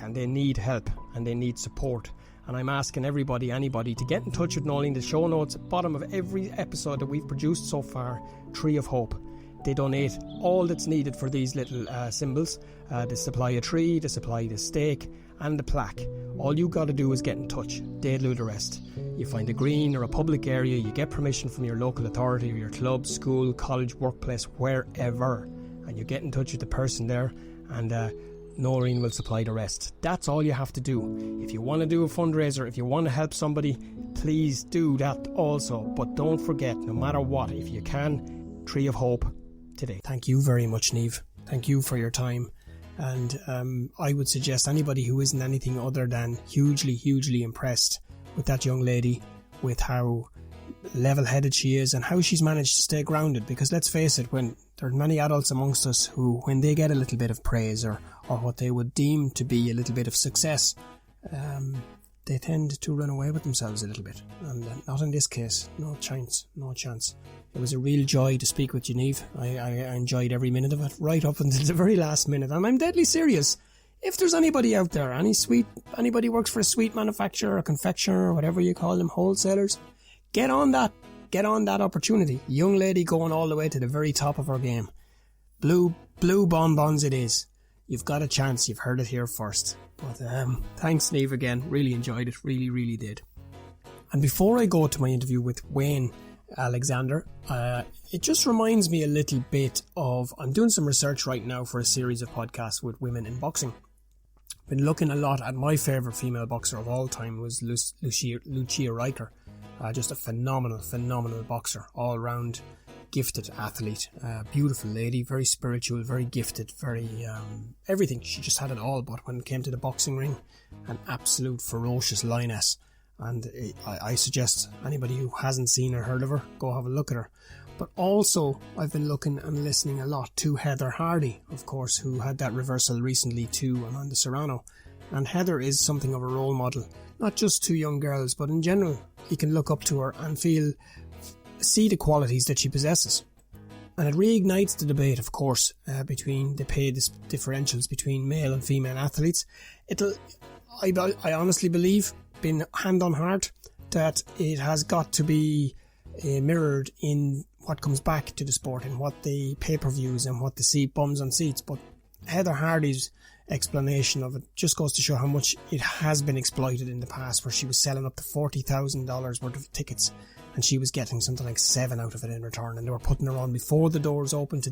and they need help and they need support. And I'm asking anybody to get in touch with Noreen. The show notes, bottom of every episode that we've produced so far, Tree of Hope. They donate all that's needed for these little symbols. They supply a tree, they supply the stake and the plaque. All you got to do is get in touch. They'll do the rest. You find a green or a public area, you get permission from your local authority or your club, school, college, workplace, wherever, and you get in touch with the person there, and Noreen will supply the rest. That's all you have to do. If you want to do a fundraiser, if you want to help somebody, please do that also. But don't forget, no matter what, if you can, Tree of Hope today. Thank you very much, Neve. Thank you for your time. And I would suggest anybody who isn't anything other than hugely impressed with that young lady, with how level-headed she is and how she's managed to stay grounded, because let's face it, when there are many adults amongst us who, when they get a little bit of praise or what they would deem to be a little bit of success, they tend to run away with themselves a little bit, and not in this case. No chance. It was a real joy to speak with you, Neve. I enjoyed every minute of it, right up until the very last minute, and I'm deadly serious. If there's anybody out there, anybody works for a sweet manufacturer or confectioner or whatever you call them, wholesalers, get on that opportunity. Young lady going all the way to the very top of her game. Blue bonbons it is. You've got a chance. You've heard it here first. But thanks, Neve, again. Really enjoyed it. Really did. And before I go to my interview with Wayne Alexander, it just reminds me a little bit of, I'm doing some research right now for a series of podcasts with women in boxing. Been looking a lot at my favourite female boxer of all time was Lucia Riker. Just a phenomenal boxer, all round gifted athlete, beautiful lady, very spiritual, very gifted, very everything. She just had it all. But when it came to the boxing ring, an absolute ferocious lioness. And I suggest anybody who hasn't seen or heard of her, go have a look at her. But also, I've been looking and listening a lot to Heather Hardy, of course, who had that reversal recently to Amanda Serrano. And Heather is something of a role model, not just to young girls, but in general. You can look up to her and see the qualities that she possesses. And it reignites the debate, of course, between the pay differentials between male and female athletes. I honestly believe, been hand on heart, that it has got to be mirrored in what comes back to the sport and what the pay-per-views and what the bums on seats. But Heather Hardy's explanation of it just goes to show how much it has been exploited in the past, where she was selling up to $40,000 worth of tickets and she was getting something like 7 out of it in return, and they were putting her on before the doors opened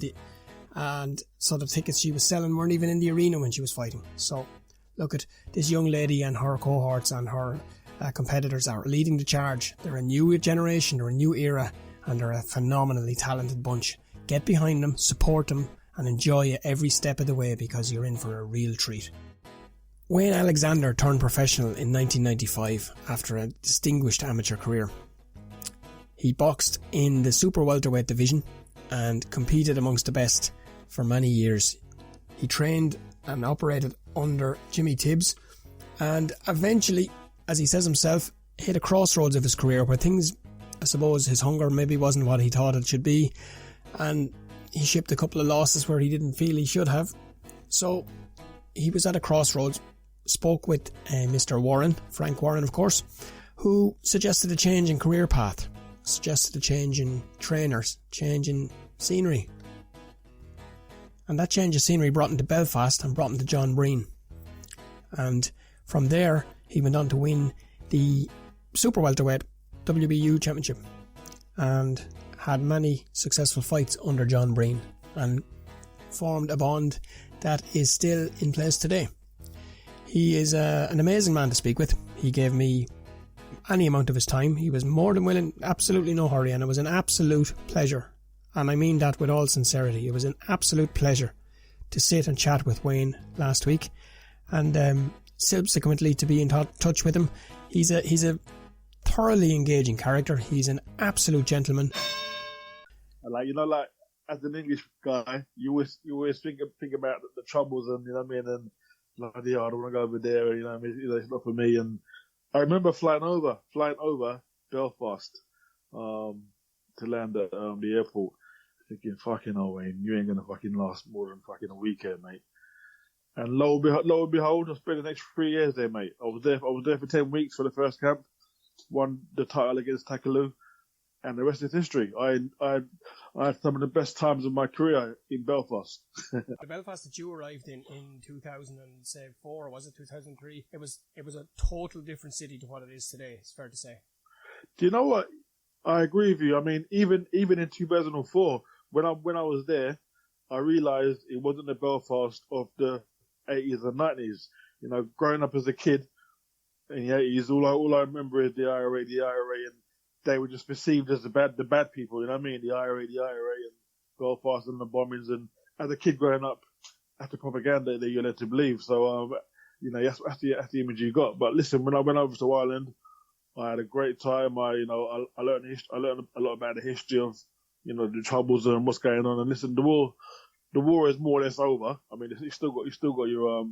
and so the tickets she was selling weren't even in the arena when she was fighting. So look at this young lady, and her cohorts and her competitors are leading the charge. They're a new generation, they're a new era, and they're a phenomenally talented bunch. Get behind them, support them, and enjoy it every step of the way, because you're in for a real treat. Wayne Alexander turned professional in 1995 after a distinguished amateur career. He boxed in the super welterweight division and competed amongst the best for many years. He trained and operated under Jimmy Tibbs, and eventually, as he says himself, hit a crossroads of his career where things, I suppose, his hunger maybe wasn't what he thought it should be, and he shipped a couple of losses where he didn't feel he should have. So he was at a crossroads, spoke with Mr. Warren, Frank Warren of course, who suggested a change in career path, suggested a change in trainers, change in scenery. And that change of scenery brought him to Belfast and brought him to John Breen. And from there, he went on to win the super welterweight WBU championship and had many successful fights under John Breen and formed a bond that is still in place today. He is an amazing man to speak with. He gave me any amount of his time. He was more than willing, absolutely no hurry, and it was an absolute pleasure. And I mean that with all sincerity. It was an absolute pleasure to sit and chat with Wayne last week, and subsequently to be in touch with him. He's a thoroughly engaging character. He's an absolute gentleman. Like, as an English guy, you always think about the troubles, and you know what I mean, and like, I don't want to go over there, you know what I mean, it's not for me. And I remember flying over Belfast, to land at the airport, thinking, fucking hell, Wayne, you ain't gonna fucking last more than fucking a weekend, mate. And lo and behold, I spent the next 3 years there, mate. I was there for 10 weeks for the first camp, won the title against Takaloo, and the rest is history. I had some of the best times of my career in Belfast. The Belfast that you arrived in 2004, was it 2003? It was a total different city to what it is today. It's fair to say. Do you know what? I agree with you. I mean, even in 2004, when I was there, I realised it wasn't the Belfast of the 80s and 90s. You know, growing up as a kid in the 80s, all I remember is the IRA, and they were just perceived as the bad people. You know what I mean? The IRA, and Belfast and the bombings. And as a kid growing up, that's the propaganda that you're led to believe. So, that's the image you got. But listen, when I went over to Ireland, I had a great time. I learned a lot about the history of, the troubles and what's going on. And listen, the war is more or less over. I mean, you still got your,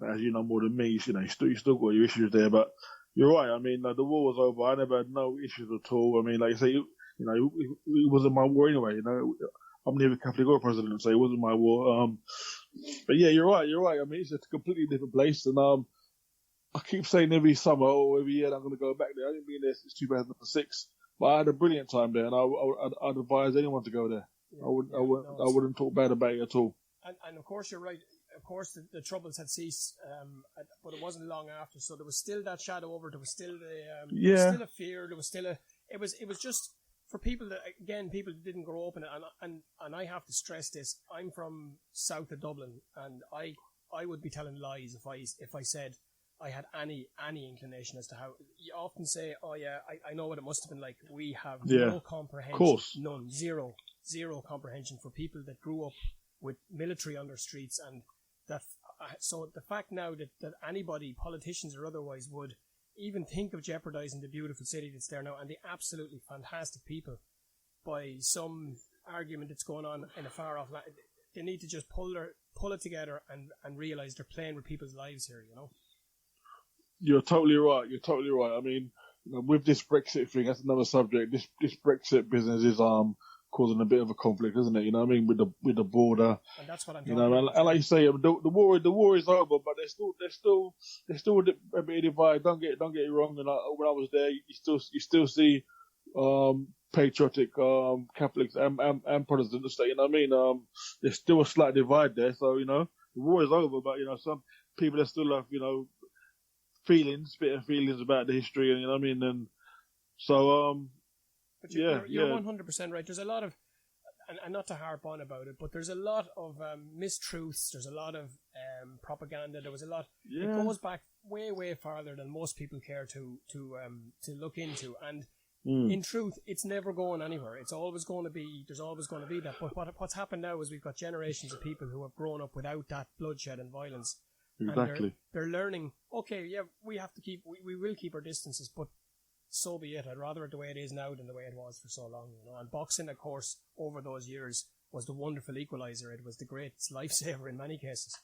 as you know more than me, you still got your issues there. But you're right. I mean, the war was over. I never had no issues at all. I mean, like you say, it wasn't my war anyway. I'm never Catholic or president, so it wasn't my war. But yeah, you're right. I mean, it's a completely different place, and I keep saying every summer or every year that I'm going to go back there. I haven't been there since 2006, but I had a brilliant time there, and I'd advise anyone to go there. Yeah, I wouldn't talk bad about it at all. And of course, you're right. Of course, the troubles had ceased, but it wasn't long after. So there was still that shadow over. There was still there was still a fear. There was still it was just for people that, again, people that didn't grow up in it. And I have to stress this. I'm from south of Dublin, and I would be telling lies if I said I had any inclination as to how. You often say, "Oh yeah, I know what it must have been like." We have no comprehension, of course. None, zero comprehension for people that grew up with military on their streets, and that. So the fact now that anybody, politicians or otherwise, would even think of jeopardising the beautiful city that's there now and the absolutely fantastic people by some argument that's going on in a far off land, they need to just pull it together and realise they're playing with people's lives here. You're totally right. I mean, with this Brexit thing, that's another subject. This Brexit business is causing a bit of a conflict, isn't it? You know what I mean, with the border. And that's what I'm talking about. And like you say, the war is over, but there's still a bit of divide. Don't get it wrong. And when I was there, you still see patriotic Catholics and Protestants. You know what I mean? There's still a slight divide there. So the war is over, but some people are still have bitter feelings about the history, and you know what I mean. And so but you're 100% right. There's a lot of, and not to harp on about it, but there's a lot of mistruths. There's a lot of propaganda. There was a lot. Yeah. It goes back way farther than most people care to look into. And in truth, it's never going anywhere. It's always going to be. There's always going to be that. But what's happened now is we've got generations of people who have grown up without that bloodshed and violence. Exactly. And they're learning. Okay, yeah, we will keep our distances, but so be it. I'd rather it the way it is now than the way it was for so long. And boxing, of course, over those years was the wonderful equaliser. It was the great lifesaver in many cases.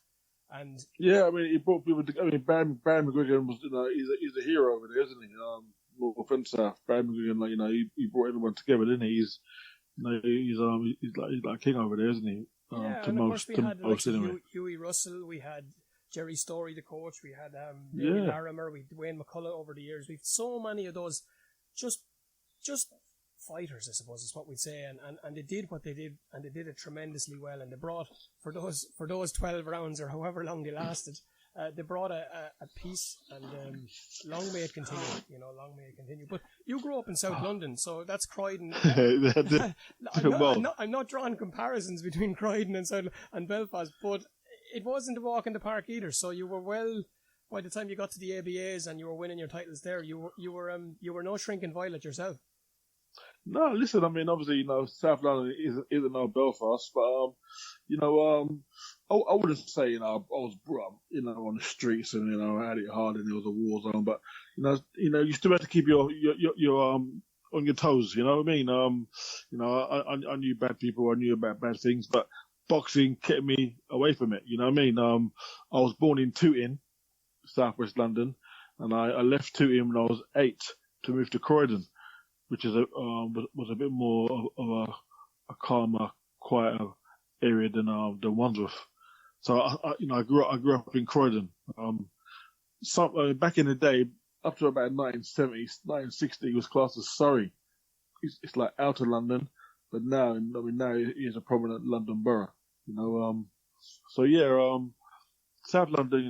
And yeah, I mean, it brought people together. I mean, Barry McGuigan was, he's a hero over there, isn't he? North and South. Barry McGuigan, he brought everyone together, didn't he? He's like king over there, isn't he? Yeah, and of course we had Hughie Russell, we had Jerry Story, the coach, we had Larimer, we had Wayne McCullough over the years. We've so many of those just fighters, I suppose is what we'd say, and they did what they did, and they did it tremendously well, and they brought for those 12 rounds or however long they lasted, they brought a peace, and long may it continue, long may it continue. But you grew up in South London, so that's Croydon. I'm not drawing comparisons between Croydon and Belfast, but it wasn't a walk in the park either, so you were well by the time you got to the ABAs and you were winning your titles there, you were no shrinking violet yourself. No, listen, I mean, obviously, South London isn't no Belfast, but, I wouldn't say, I was brought up, on the streets and, I had it hard and it was a war zone, but, you still have to keep your on your toes, you know what I mean? I knew bad people, I knew about bad things, but boxing kept me away from it, you know what I mean? I was born in Tooting, southwest London, and I left Tooting when I was 8 to move to Croydon, which is was a bit more of a calmer, quieter area than Wandsworth. So I grew up in Croydon. Back in the day, up to about 1970, 1960, was classed as Surrey. It's like outer London, but now it is a prominent London borough. So yeah, South London,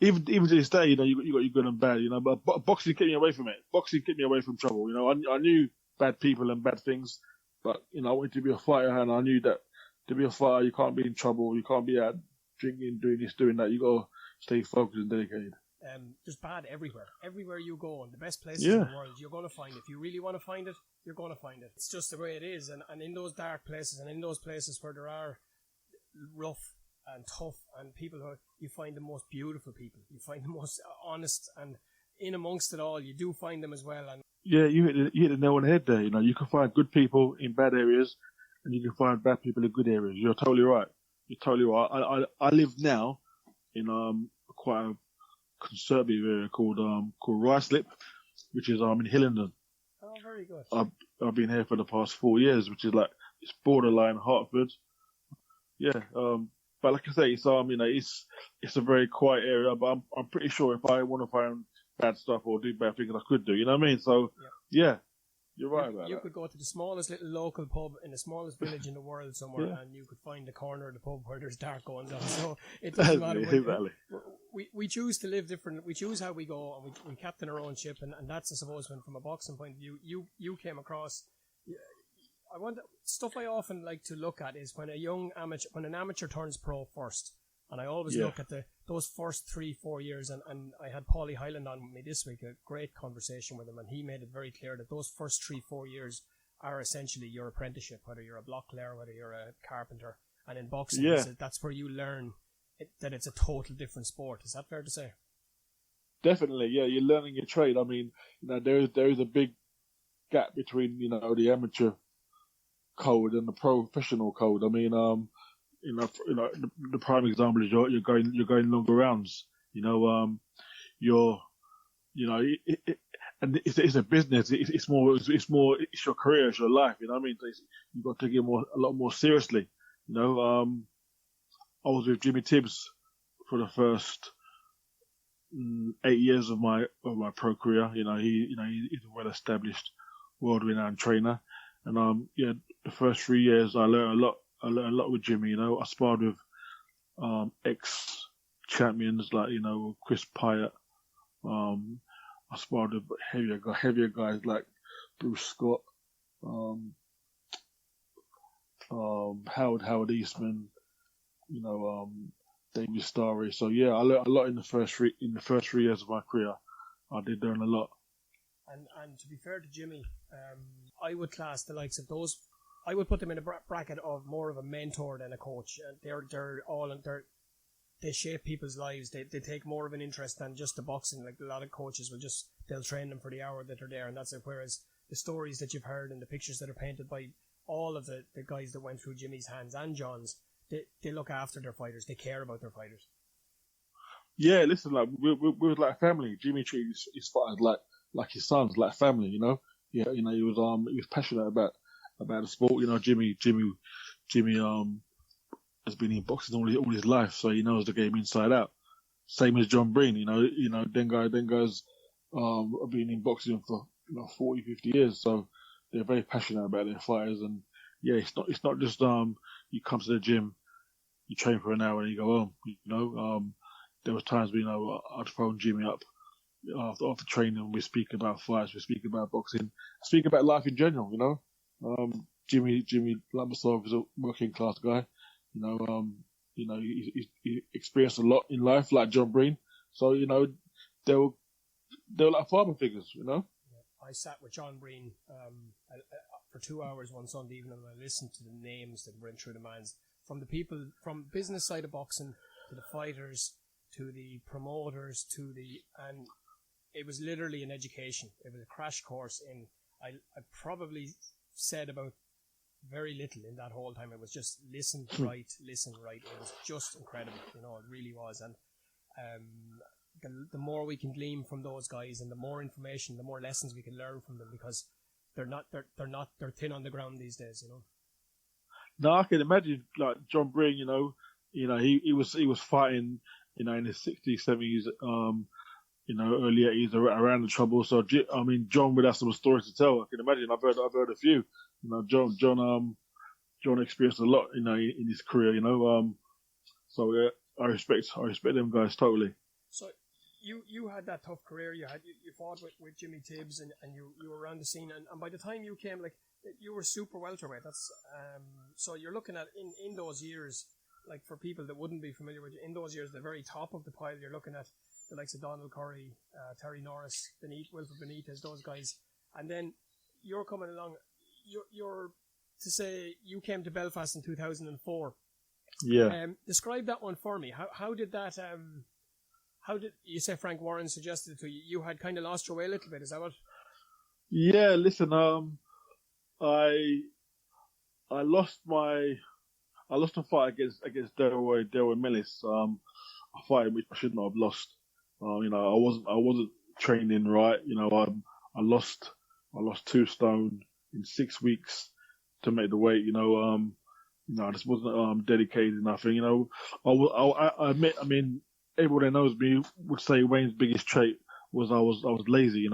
even to this day, you got your good and bad, but boxing kept me away from it. Boxing kept me away from trouble. I knew bad people and bad things, but, I wanted to be a fighter, and I knew that to be a fighter, you can't be in trouble. You can't be out drinking, doing this, doing that. You got to stay focused and dedicated. There's bad everywhere. Everywhere you go, and the best places in the world, you're going to find it. If you really want to find it, you're going to find it. It's just the way it is. And in those dark places, and in those places where there are rough and tough and people who you find the most beautiful people, you find the most honest, and in amongst it all you do find them as well. And yeah, you hit the nail on the head there. You can find good people in bad areas and you can find bad people in good areas. You're totally right. I live now in quite a conservative area called Ruislip, which is in Hillingdon. Oh, very good. I've been here for the past 4 years, which is like, it's borderline Hertford. Yeah, but like I say, it's a very quiet area. But I'm pretty sure if I want to find bad stuff or do bad things, I could do. You know what I mean? So yeah, you're right about that. You could go to the smallest little local pub in the smallest village in the world somewhere, and you could find the corner of the pub where there's dark goings on. So it doesn't matter. Exactly. We choose to live different. We choose how we go, and we captain our own ship. And that's, I suppose, when from a boxing point of view, you came across. Stuff I often like to look at is when an amateur turns pro first, and I always look at those first 3-4 years, and I had Paulie Hyland on with me this week, a great conversation with him, and he made it very clear that those first 3-4 years are essentially your apprenticeship, whether you're a block layer, whether you're a carpenter, and in boxing, that's where you learn that it's a total different sport. Is that fair to say? Definitely, yeah. You're learning your trade. I mean, there is a big gap between the amateur code and the professional code. I mean, the prime example is you're going longer rounds. And it's a business. It's your career, it's your life. You know what I mean? So you've got to take it a lot more seriously. I was with Jimmy Tibbs for the first 8 years of my pro career. He's a well-established, world-renowned trainer. And the first 3 years I learned a lot with Jimmy. I sparred with ex-champions like Chris Pyatt. I sparred with heavier guys like Bruce Scott, Howard Eastman, David Starry. So yeah, I learned a lot in the first 3 years of my career. I did learn a lot. And to be fair to Jimmy, I would class the likes of those. I would put them in a bracket of more of a mentor than a coach. They shape people's lives. They take more of an interest than just the boxing. Like a lot of coaches they'll train them for the hour that they're there, and that's it. Whereas the stories that you've heard and the pictures that are painted by all of the guys that went through Jimmy's hands and John's, they look after their fighters. They care about their fighters. Yeah, listen, like we was like family. Jimmy treated his fighters like his sons, like family. He was passionate about the sport. Jimmy has been in boxing all his life, so he knows the game inside out. Same as John Breen. Them guys have been in boxing for 40, 50 years, so they're very passionate about their fighters. And yeah, it's not just you come to the gym, you train for an hour and you go home. There was times when I'd phone Jimmy up after training. We speak about fights, we speak about boxing, speak about life in general. Jimmy, like myself, is a working class guy. He experienced a lot in life, like John Breen. So, they were like father figures, I sat with John Breen for 2 hours one Sunday evening, and I listened to the names that went through the minds, from the people from business side of boxing to the fighters to the promoters and it was literally an education. It was a crash course in. I probably said about very little in that whole time. It was just listen right. It was just incredible, it really was. And the more we can glean from those guys, and the more information, the more lessons we can learn from them, because they're thin on the ground these days, No, I can imagine like John Breen, he was fighting, in his 60s, 70s, early 80s around the trouble. So John would have some stories to tell. I can imagine. I've heard a few. John experienced a lot, in his career. So yeah, I respect them guys totally. So you had that tough career. You fought with Jimmy Tibbs, and you were around the scene. And by the time you came, like, you were super welterweight. That's so you're looking at in those years, like, for people that wouldn't be familiar with you, in those years, the very top of the pile, you're looking at the likes of Donald Curry, Terry Norris, Wilfred Benitez, those guys. And then you're coming along, you're to say you came to Belfast in 2004. Yeah. Describe that one for me. How did that, how did you say Frank Warren suggested it to you? You had kind of lost your way a little bit, is that what? Yeah, listen, I lost a fight against Delroy Millis. A fight which I should not have lost. I wasn't training right. I lost 2 stone in 6 weeks to make the weight. I just wasn't dedicated enough. And, I admit, everyone that knows me would say Wayne's biggest trait was I was lazy.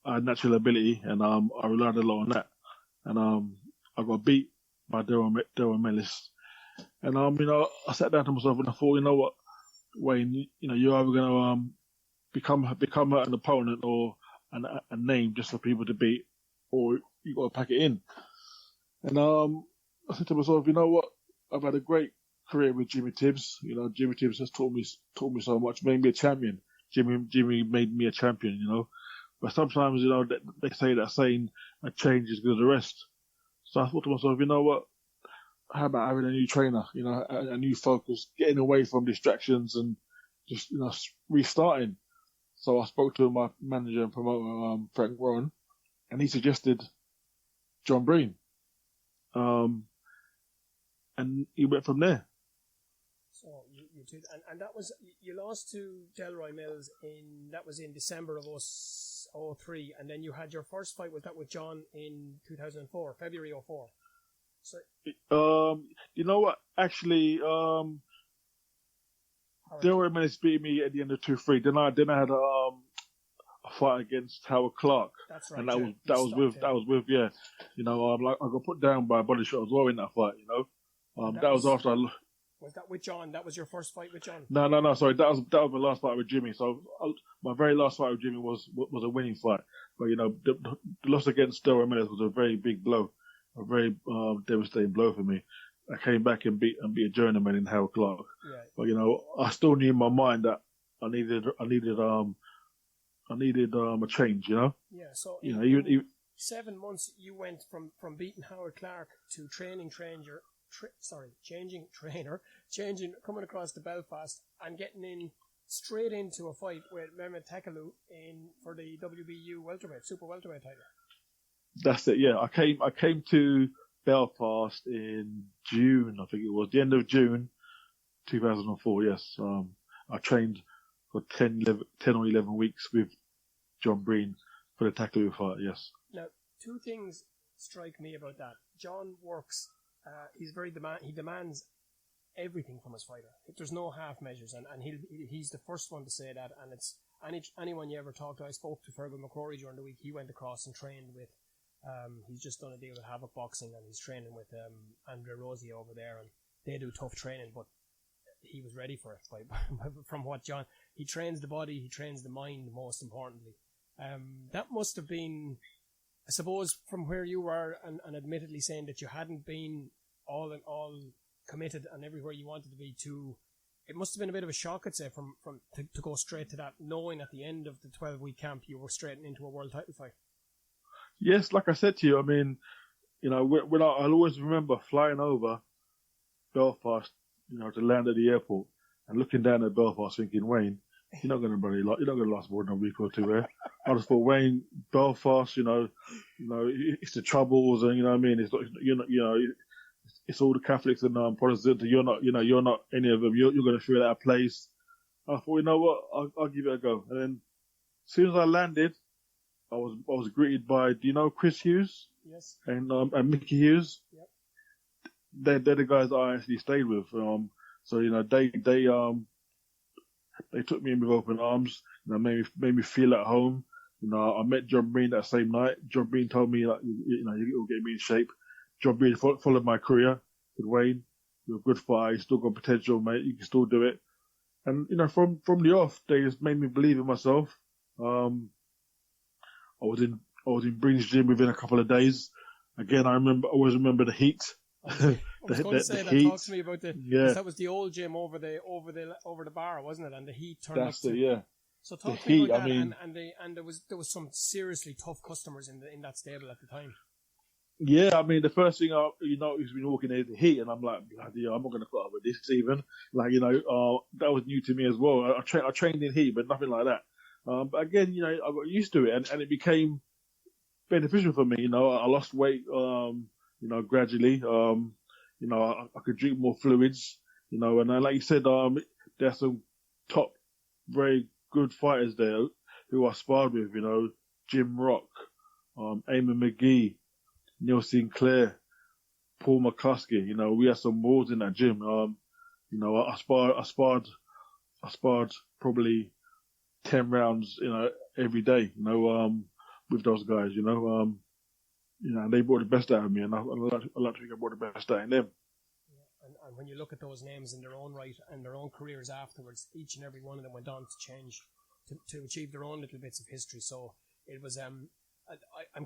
I had natural ability, and I relied a lot on that. And I got beat by Delroy Millis. And I sat down to myself and I thought, you know what, Wayne, you're either gonna become an opponent or a name just for people to beat, or you got to pack it in. And I said to myself, you know what, I've had a great career with Jimmy Tibbs. Jimmy Tibbs has taught me so much, made me a champion. Jimmy made me a champion. But sometimes they say that saying, a change is good as a rest. So I thought to myself, you know what, how about having a new trainer, a new focus, getting away from distractions and just, restarting. So I spoke to my manager and promoter, Frank Warren, and he suggested John Breen. And he went from there. So you did, and that was, you lost to Delroy Mills in December of 2003, and then you had your first fight with John in 2004, February 2004. So, you know what? Actually, Delroy Millis beat me at the end of 2-3. Then I had a fight against Howard Clark. That's right. And that was with I got put down by a body shot as well in that fight. That was after I. Was that with John? That was your first fight with John? No. Sorry, that was my last fight with Jimmy. So my very last fight with Jimmy was a winning fight. But the loss against Delroy Millis was a very big blow. A very devastating blow for me. I came back and beat a journeyman in Howard Clark. Yeah. But I still knew in my mind that I needed a change. Yeah. So even 7 months you went from beating Howard Clark to changing trainer, coming across to Belfast and getting in straight into a fight with Mehmet Tekalu for the WBU super welterweight title. That's it. Yeah, I came to Belfast in June. I think it was the end of June, 2004. Yes, I trained for 10 or 11 weeks with John Breen for the Tekalu fight. Yes. Now, 2 things strike me about that. John works. He's he demands everything from his fighter. There's no half measures, and he's the first one to say that. And it's anyone you ever talk to. I spoke to Fergal McCrory during the week. He went across and trained with. He's just done a deal with Havoc Boxing, and he's training with Andre Rosie over there, and they do tough training, but he was ready for it. From what John, he trains the body, he trains the mind, most importantly. That must have been, I suppose, from where you were, and admittedly saying that you hadn't been all committed and everywhere you wanted to be, to it must have been a bit of a shock, I'd say, to go straight to that, knowing at the end of the 12-week camp you were straight into a world title fight. Yes, like I said to you, I mean, you know, I'll always remember flying over Belfast, you know, to land at the airport and looking down at Belfast thinking, Wayne, you're not going to last more than a week or two there. I just thought, Wayne, Belfast, you know, it's the troubles, and you know what I mean. It's all the Catholics and Protestants. You're not any of them. You're going to feel out of place. I thought, you know what, I'll give it a go. And then, as soon as I landed, I was greeted by, do you know Chris Hughes? Yes. And Mickey Hughes. Yep. They're the guys that I actually stayed with. So you know, they took me in with open arms. You know, made me feel at home. You know, I met John Breen that same night. John Breen told me, like, you know, you'll get me in shape. John Breen followed my career. Said, Wayne, you're a good fighter. You still got potential, mate. You can still do it. And you know, from the off, they just made me believe in myself. I was in Breen's gym within a couple of days. Again, I always remember the heat. I was going to say that. Heat. Talk to me about that was the old gym over the bar, wasn't it? And the heat turned That's up. Yeah. So talk to me about that. And there was some seriously tough customers in that stable at the time. Yeah, I mean, the first thing is when walking in the heat, and I'm like, bloody hell, I'm not going to put up with this even. Like, you know, that was new to me as well. I trained in heat, but nothing like that. But again, you know, I got used to it, and it became beneficial for me. You know, I lost weight, you know, gradually. You know, I could drink more fluids. You know, and like you said, there's some top, very good fighters there who I sparred with. You know, Jim Rock, Eamon McGee, Neil Sinclair, Paul McCluskey. You know, we had some wars in that gym. You know, I sparred probably 10 rounds, you know, every day, you know, with those guys, you know, and they brought the best out of me, and I like to think I brought the best out of them. Yeah, and when you look at those names in their own right and their own careers afterwards, each and every one of them went on to change, to achieve their own little bits of history. So it was, I'm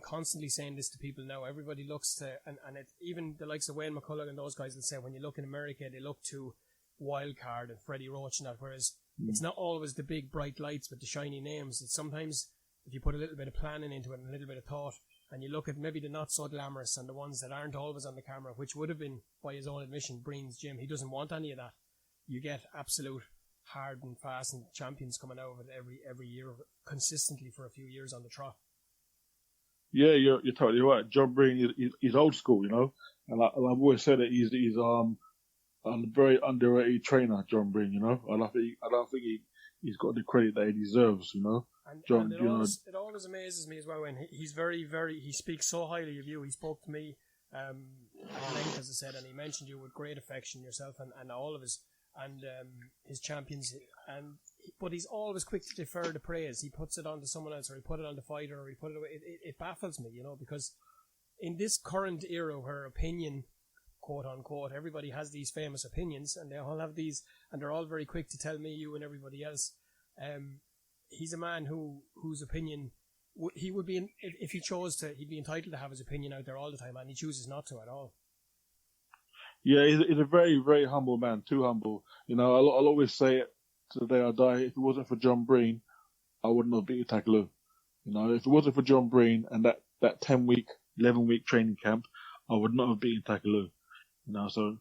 constantly saying this to people now. Everybody looks to, and even the likes of Wayne McCullough and those guys will say, when you look in America, they look to Wildcard and Freddie Roach and that, whereas it's not always the big bright lights with the shiny names. It's sometimes, if you put a little bit of planning into it and a little bit of thought, and you look at maybe the not so glamorous and the ones that aren't always on the camera, which would have been, by his own admission, Breen's gym. He doesn't want any of that. You get absolute hard and fast and champions coming out of it every year, consistently for a few years on the trot. Yeah, you're totally right. John Breen, he's old school, you know, and I've always said that he's a very underrated trainer, John Breen. You know, I don't think he's got the credit that he deserves. You know, and it always amazes me as well when he's he speaks so highly of you. He spoke to me at length, as I said, and he mentioned you with great affection, yourself and all of his champions, but he's always quick to defer the praise. He puts it on to someone else, or he put it on the fighter, or he put it away. It baffles me, you know, because in this current era where opinion, quote unquote, everybody has these famous opinions, and they all have these, and they're all very quick to tell me, you, and everybody else. He's a man whose opinion he would be, if he chose to, he'd be entitled to have his opinion out there all the time, and he chooses not to at all. Yeah, he's a very, very humble man, too humble. You know, I'll always say it to the day I die, if it wasn't for John Breen, I wouldn't have beaten Takaloo. You know, if it wasn't for John Breen and that 10-week, 11-week training camp, I would not have beaten Takaloo. You know, so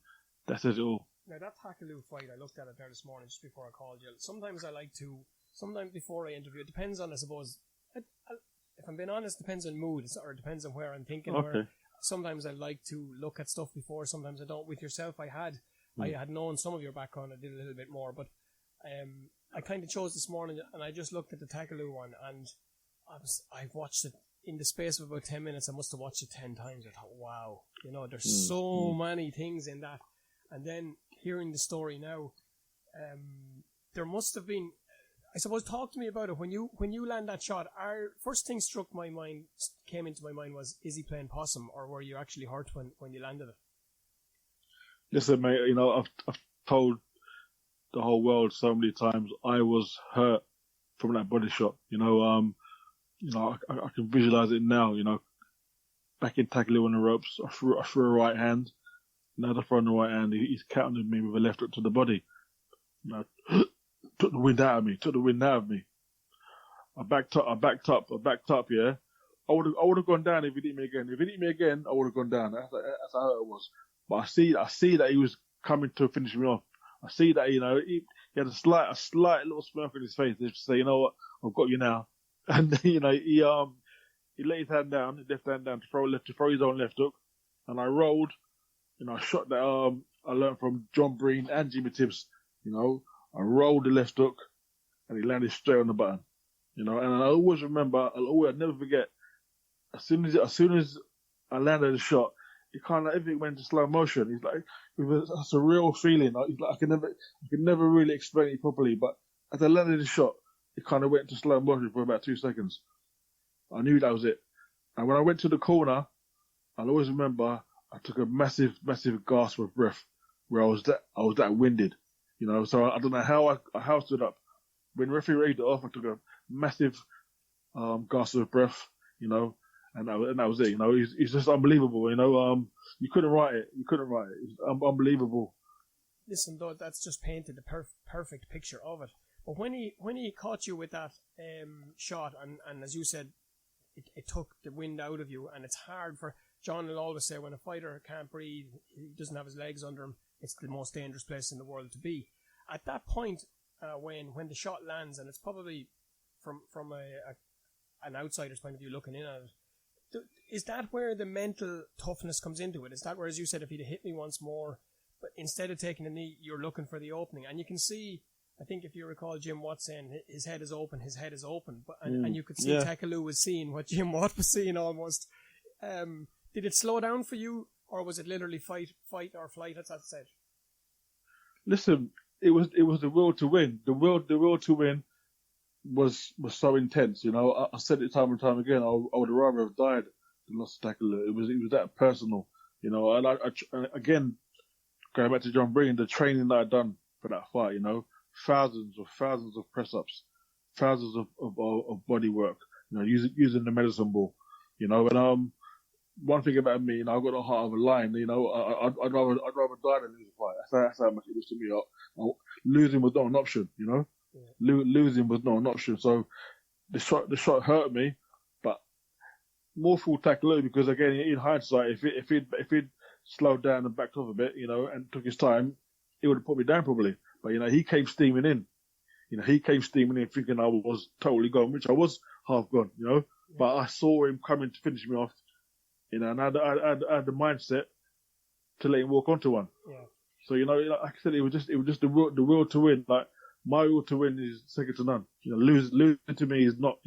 that says it all. Now, that Takaloo fight, I looked at it there this morning just before I called you. Sometimes before I interview, it depends on, I suppose, if I'm being honest, it depends on mood, or it depends on where I'm thinking. Okay. Sometimes I like to look at stuff before, sometimes I don't. With yourself, I had known some of your background, I did a little bit more, but I kind of chose this morning, and I just looked at the Takaloo one, and I've watched it in the space of about 10 minutes. I must have watched it 10 times. I thought, wow, you know, there's so many things in that. And then hearing the story now, there must have been, I suppose, talk to me about it. When you land that shot, our first thing came into my mind was, is he playing possum, or were you actually hurt when you landed it? Listen, mate, you know, I've told the whole world so many times I was hurt from that body shot. You know, I can visualize it now. You know, back in Takaloo on the ropes, I threw a right hand. Now I throw on the right hand, he's countered me with a left hook to the body. You know, took the wind out of me. I backed up, yeah. I would have gone down if he hit me again. If he hit me again, I would have gone down. That's how it was. But I see that he was coming to finish me off. I see that, you know, he had a slight little smirk on his face to say, you know what, I've got you now. And, you know, he laid his hand down, his left hand down to throw his own left hook. And I rolled, you know, I shot that, I learned from John Breen and Jimmy Tibbs, you know, I rolled the left hook and he landed straight on the button, you know, and I always remember, I'll never forget, as soon as I landed the shot, it kind of everything went into slow motion. It's like it was a surreal feeling. It's like I could never really explain it properly. But as I landed the shot, it kind of went into slow motion for about 2 seconds. I knew that was it. And when I went to the corner, I'll always remember I took a massive gasp of breath where I was that winded, you know. So I don't know how I stood up. When referee raised it off, I took a massive gasp of breath, you know. And that was it, you know. It's just unbelievable, you know. You couldn't write it. It's unbelievable. Listen, though, that's just painted the perfect picture of it. But when he caught you with that shot, and as you said, it took the wind out of you, and it's hard for John will always say when a fighter can't breathe, he doesn't have his legs under him. It's the most dangerous place in the world to be. At that point, when the shot lands, and it's probably from an outsider's point of view looking in at it. Is that where the mental toughness comes into it? Is that where, as you said, if he'd hit me once more, but instead of taking a knee, you're looking for the opening? And you can see, I think if you recall Jim Watt saying his head is open. But, and you could see Tekaloo was seeing what Jim Watt was seeing almost. Did it slow down for you, or was it literally fight or flight at that stage? Listen, it was the will to win. The will to win was so intense, you know. I said it time and time again. I would rather have died than lost to Tackler. It was that personal, you know. And I again, going back to John Breen, the training that I'd done for that fight, you know, thousands of press ups, thousands of body work, you know, using the medicine ball, you know. And one thing about me, you know, I've got a heart of a lion, you know. I'd rather die than lose a fight. That's how much it was to me. Losing was not an option, you know. Losing was not an option, so the shot hurt me, but more full tackle because again, in hindsight, if he'd slowed down and backed off a bit, you know, and took his time, it would have put me down probably. But you know, he came steaming in. You know, he came steaming in thinking I was totally gone, which I was half gone, you know. Yeah. But I saw him coming to finish me off, you know, and I had the mindset to let him walk onto one. Yeah. So you know, like I said, it was just the will to win, like. My will to win is second to none. You know, losing to me is not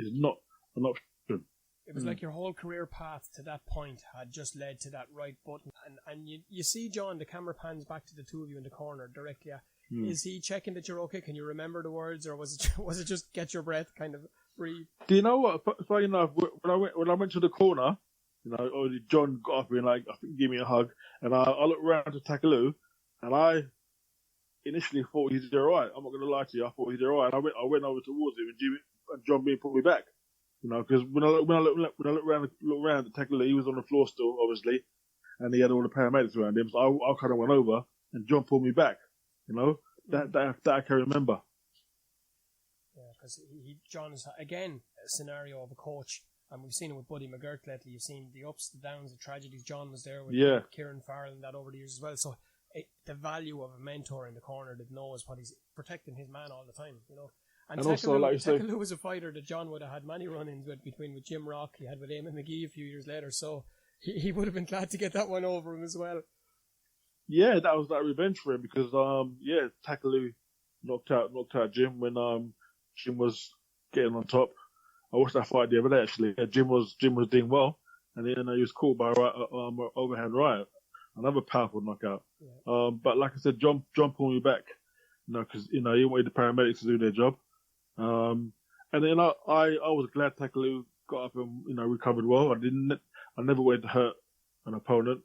an option. It was like your whole career path to that point had just led to that right button. And you see, John, the camera pans back to the two of you in the corner directly. Is he checking that you're okay? Can you remember the words, or was it just get your breath, kind of breathe? Do you know what? Funny enough, when I went to the corner, you know, John got up and I think gave me a hug, and I looked around to Takaloo, and I initially thought he's all right. I'm not going to lie to you. I thought he's all right. And I went over towards him, and John Breen put me back. You know, because when I look around at Tackler, he was on the floor still, obviously, and he had all the paramedics around him. So I kind of went over, and John pulled me back. You know, that I can remember. Yeah, because John's again a scenario of a coach, and we've seen it with Buddy McGirt lately. You've seen the ups, the downs, the tragedies. John was there with Kieran Farrell and that over the years as well. So. The value of a mentor in the corner that knows what he's protecting his man all the time, you know. And also, like you say, Tekaloo was a fighter that John would have had many run-ins with Jim Rock. He had with Eamon McGee a few years later, so he would have been glad to get that one over him as well. Yeah, that was that revenge for him because Tekaloo knocked out Jim when Jim was getting on top. I watched that fight the other day actually. Yeah, Jim was doing well, and then he was caught by overhand right. Another powerful knockout. Yeah. But like I said, John pulled me back, you know, because you know he wanted the paramedics to do their job. And then I was glad Takaloo got up and you know recovered well. I never wanted to hurt an opponent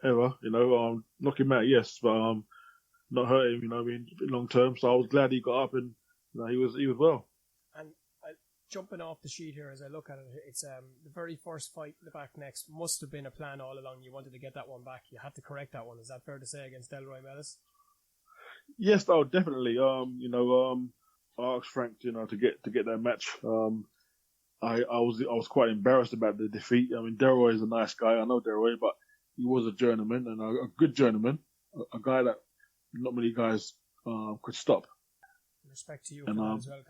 ever. You know, knock him out, yes, but not hurt him. You know, I mean, long term. So I was glad he got up and you know he was well. And jumping off the sheet here as I look at it, it's the very first fight in the back next must have been a plan all along. You wanted to get that one back. You had to correct that one. Is that fair to say against Delroy Mellis? Yes, oh, definitely. I asked Frank, to get that match. I was quite embarrassed about the defeat. I mean, Delroy is a nice guy. I know Delroy, but he was a journeyman and a good journeyman, a guy that not many guys could stop. Respect to you And for that as well.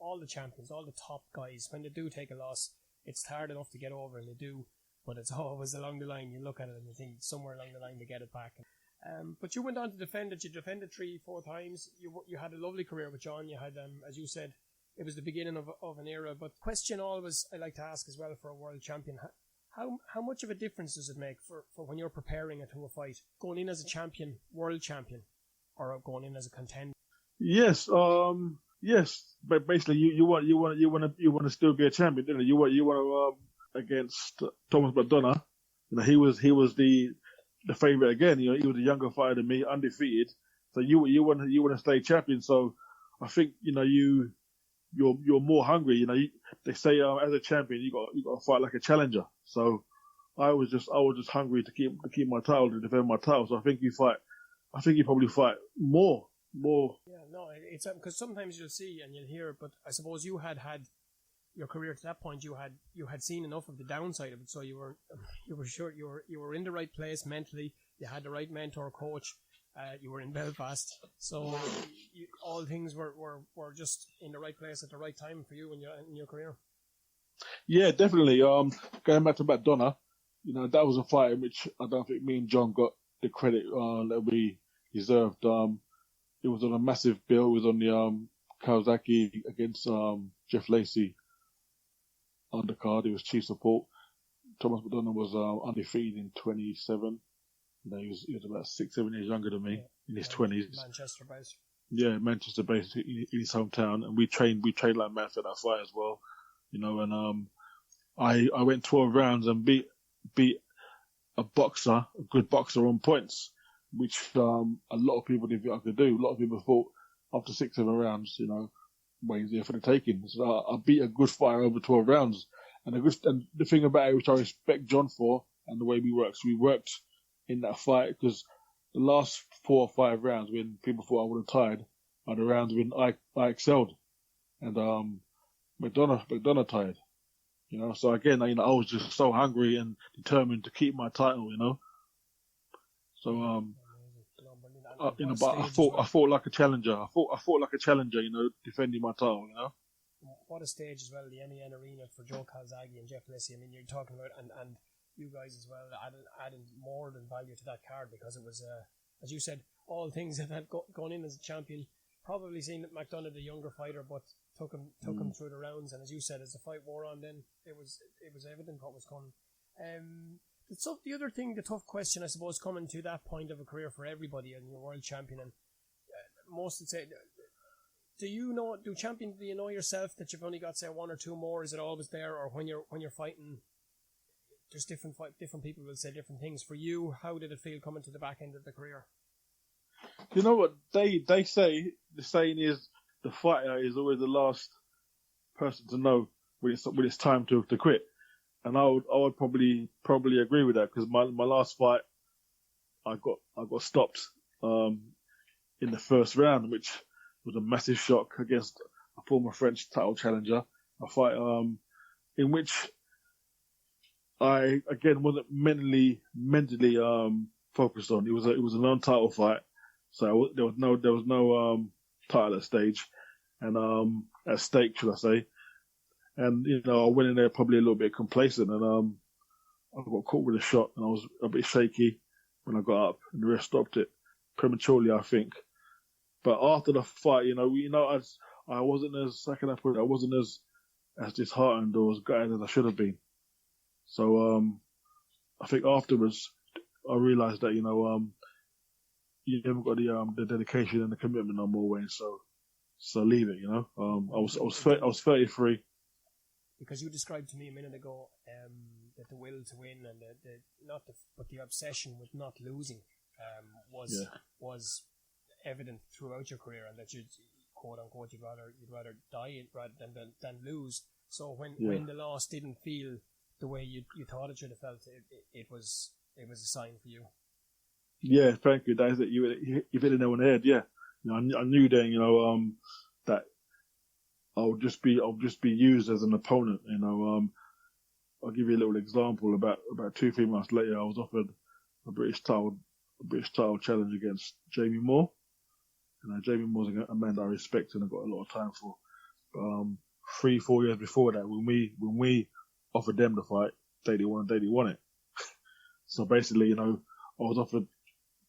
All the champions, all the top guys, when they do take a loss, it's hard enough to get over, and they do, but it's always along the line. You look at it and you think somewhere along the line they get it back. But you went on to defend it. You defended 3-4 times. You had a lovely career with John. You had, as you said, it was the beginning of an era. But question always I like to ask as well for a world champion: how much of a difference does it make for when you're preparing to a fight, going in as a champion, world champion, or going in as a contender? Yes, yes, but basically you want to still be a champion, don't you? You want to against Thomas McDonough. He was the favorite again. He was a younger fighter than me, undefeated. So you want to stay champion. So I think you're more hungry. They say as a champion you got to fight like a challenger. So I was just hungry to keep my title, to defend my title. So I think you probably fight more. Yeah, no, it's because sometimes you'll see and you'll hear, but I suppose you had your career to that point. You had seen enough of the downside of it, so you were sure you were in the right place mentally. You had the right mentor, coach. You were in Belfast, so all things were just in the right place at the right time for you in your career. Yeah, definitely. Going back to McDonough, that was a fight in which I don't think me and John got the credit that we deserved. It was on a massive bill. It was on the Kawasaki against Jeff Lacey undercard. It was chief support. Thomas McDonough was undefeated in 27. He was about 6-7 years younger than me, in his 20s. Manchester based. Yeah, Manchester based in his hometown, and we trained like mad for that fight as well. And I went 12 rounds and beat a good boxer on points, which a lot of people didn't think I could do. A lot of people thought after 6-7 rounds, Wayne's there for the taking. So I beat a good fighter over 12 rounds. And the thing about it, which I respect John for, and the way we worked in that fight, because the last 4 or 5 rounds, when people thought I would have tied, are the rounds when I excelled. And McDonough tied. So again, I was just so hungry and determined to keep my title, So but I fought like a challenger. I fought like a challenger, defending my title, What a stage as well, the MEN arena for Joe Calzaghe and Jeff Lacey. I mean, you're talking about, and you guys as well, adding more than value to that card, because it was, as you said, all things that had gone in as a champion. Probably seen McDonough, the younger fighter, but took him through the rounds. And as you said, as the fight wore on, then it was evident what was coming. So the other thing, the tough question, I suppose, coming to that point of a career for everybody, and you're world champion, and most would say, do you know yourself that you've only got, say, 1 or 2 more? Is it always there, or when you're fighting, there's different people will say different things. For you, how did it feel coming to the back end of the career? You know what they say? The saying is, the fighter is always the last person to know when it's time to quit. And I would probably agree with that, because my last fight, I got stopped in the first round, which was a massive shock against a former French title challenger. A fight in which I again wasn't mentally focused on. It was a non-title fight, so there was no title at stage and at stake, should I say. And, I went in there probably a little bit complacent, and I got caught with a shot, and I was a bit shaky when I got up, and the ref stopped it prematurely, I think. But after the fight, I wasn't as, how can I put it, I wasn't as disheartened or as gutted as I should have been. So, I think afterwards, I realised that, you haven't got the dedication and the commitment no more, Wayne, so leave it, I was 33. Because you described to me a minute ago that the will to win and but the obsession with not losing was evident throughout your career, and that you'd, quote unquote, you'd rather die rather than lose. So when the loss didn't feel the way you thought it should have felt, it was a sign for you. Yeah, thank you. That is it. You hit it on the head. Yeah, I knew then, that I'll just be used as an opponent. I'll give you a little example. About 2-3 months later, I was offered a British title challenge against Jamie Moore. Jamie Moore's a man that I respect and I've got a lot of time for. But 3-4 years before that, when we offered them the fight, they didn't want it. So basically, I was offered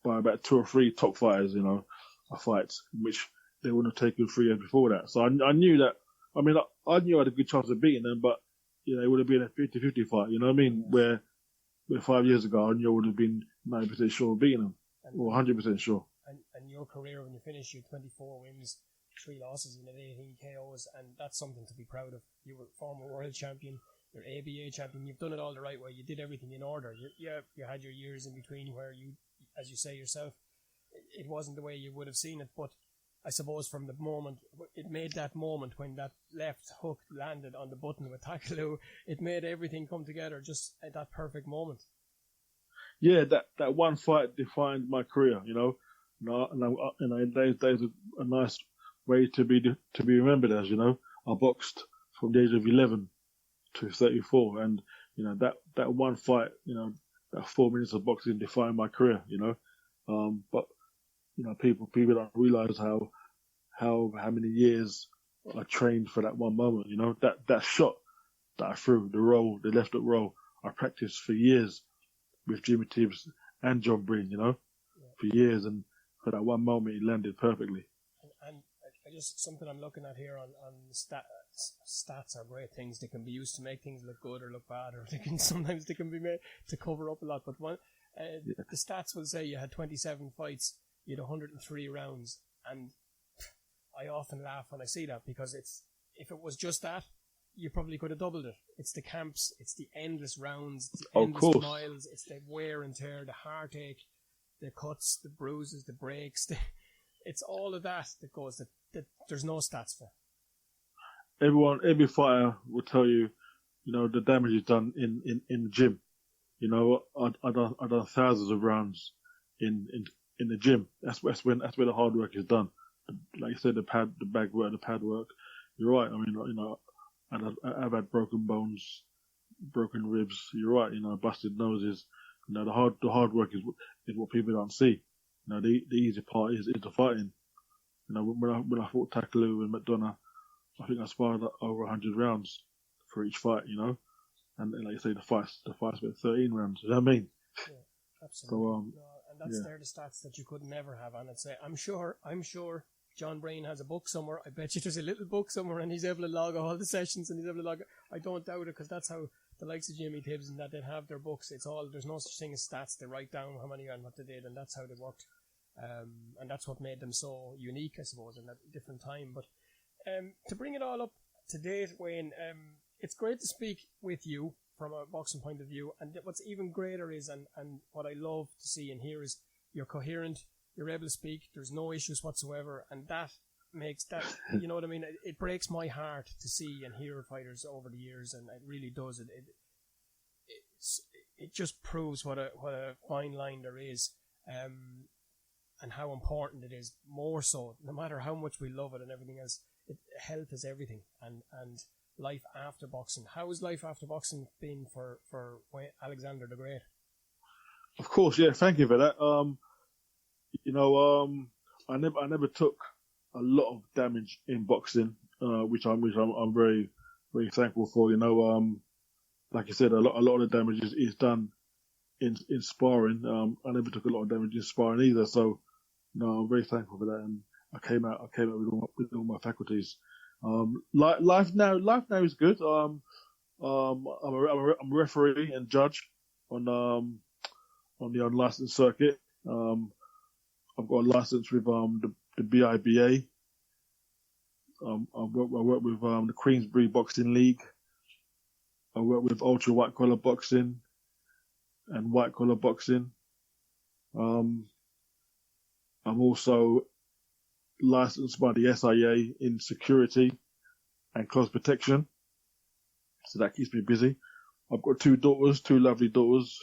by about 2 or 3 top fighters, a fight which they wouldn't have taken 3 years before that. So I knew that. I mean, I knew I had a good chance of beating them, but it would have been a 50-50 fight. You know what I mean? Yeah. Where 5 years ago, I knew I would have been 90% sure of beating them, or 100% sure. And your career, when you finish, you 24 wins, 3 losses, and 18 KOs, and that's something to be proud of. You were former world champion, you're ABA champion. You've done it all the right way. You did everything in order. You had your years in between where you, as you say yourself, it wasn't the way you would have seen it, but I suppose from the moment, it made that moment when that left hook landed on the button with Takaloo, it made everything come together just at that perfect moment. Yeah, that one fight defined my career, and there's a nice way to be remembered as, I boxed from the age of 11 to 34, and, that one fight, that 4 minutes of boxing defined my career, but, people don't realize how many years I trained for that one moment, that shot that I threw, the left hook roll, I practiced for years with Jimmy Tibbs and John Breen, for years, and for that one moment it landed perfectly. And I just, something I'm looking at here on stats are great things. They can be used to make things look good or look bad, or sometimes they can be made to cover up a lot, but the stats will say you had 27 fights, you had 103 rounds, and I often laugh when I see that, because if it was just that, you probably could have doubled it. It's the camps, it's the endless rounds, it's the endless miles, it's the wear and tear, the heartache, the cuts, the bruises, the breaks. It's all of that goes that there's no stats for. Every fighter will tell you, the damage is done in the gym. I've done thousands of rounds in the gym. That's where the hard work is done. Like you said, the bag work, the pad work. You're right. I mean, I've had broken bones, broken ribs. You're right. Busted noses. The hard work is what people don't see. The easy part is the fighting. When I fought Takaloo and McDonough, I think I sparred over 100 rounds for each fight. And like you say, the fights went 13 rounds. You know what I mean? Yeah, absolutely. And they're the stats that you could never have. And I'd say, I'm sure John Breen has a book somewhere. I bet you there's a little book somewhere, and he's able to log all the sessions, and he's able to log. I don't doubt it, because that's how the likes of Jimmy Tibbs and that, they'd have their books. It's all, there's no such thing as stats. They write down how many and what they did, and that's how they worked. And that's what made them so unique, I suppose, in that different time. But to bring it all up to date, Wayne, it's great to speak with you from a boxing point of view. And what's even greater is, and what I love to see and hear, is you're coherent, you're able to speak, there's no issues whatsoever, and that makes that, you know what I mean? It breaks my heart to see and hear fighters over the years, and it really does. It just proves what a fine line there is, and how important it is. More so, no matter how much we love it and everything else, health is everything, and life after boxing. How has life after boxing been for Alexander the Great? Of course, yeah. Thank you for that. I never took a lot of damage in boxing, which I'm very, very thankful for. Like you said, a lot of the damage is done in sparring. I never took a lot of damage in sparring either, so I'm very thankful for that. And I came out with all my faculties. Life now is good. I'm a referee and judge on the unlicensed circuit. I've got a license with the BIBA. I work with the Queensbury Boxing League. I work with Ultra White Collar Boxing and White Collar Boxing. I'm also licensed by the SIA in security and close protection, so that keeps me busy. I've got two lovely daughters,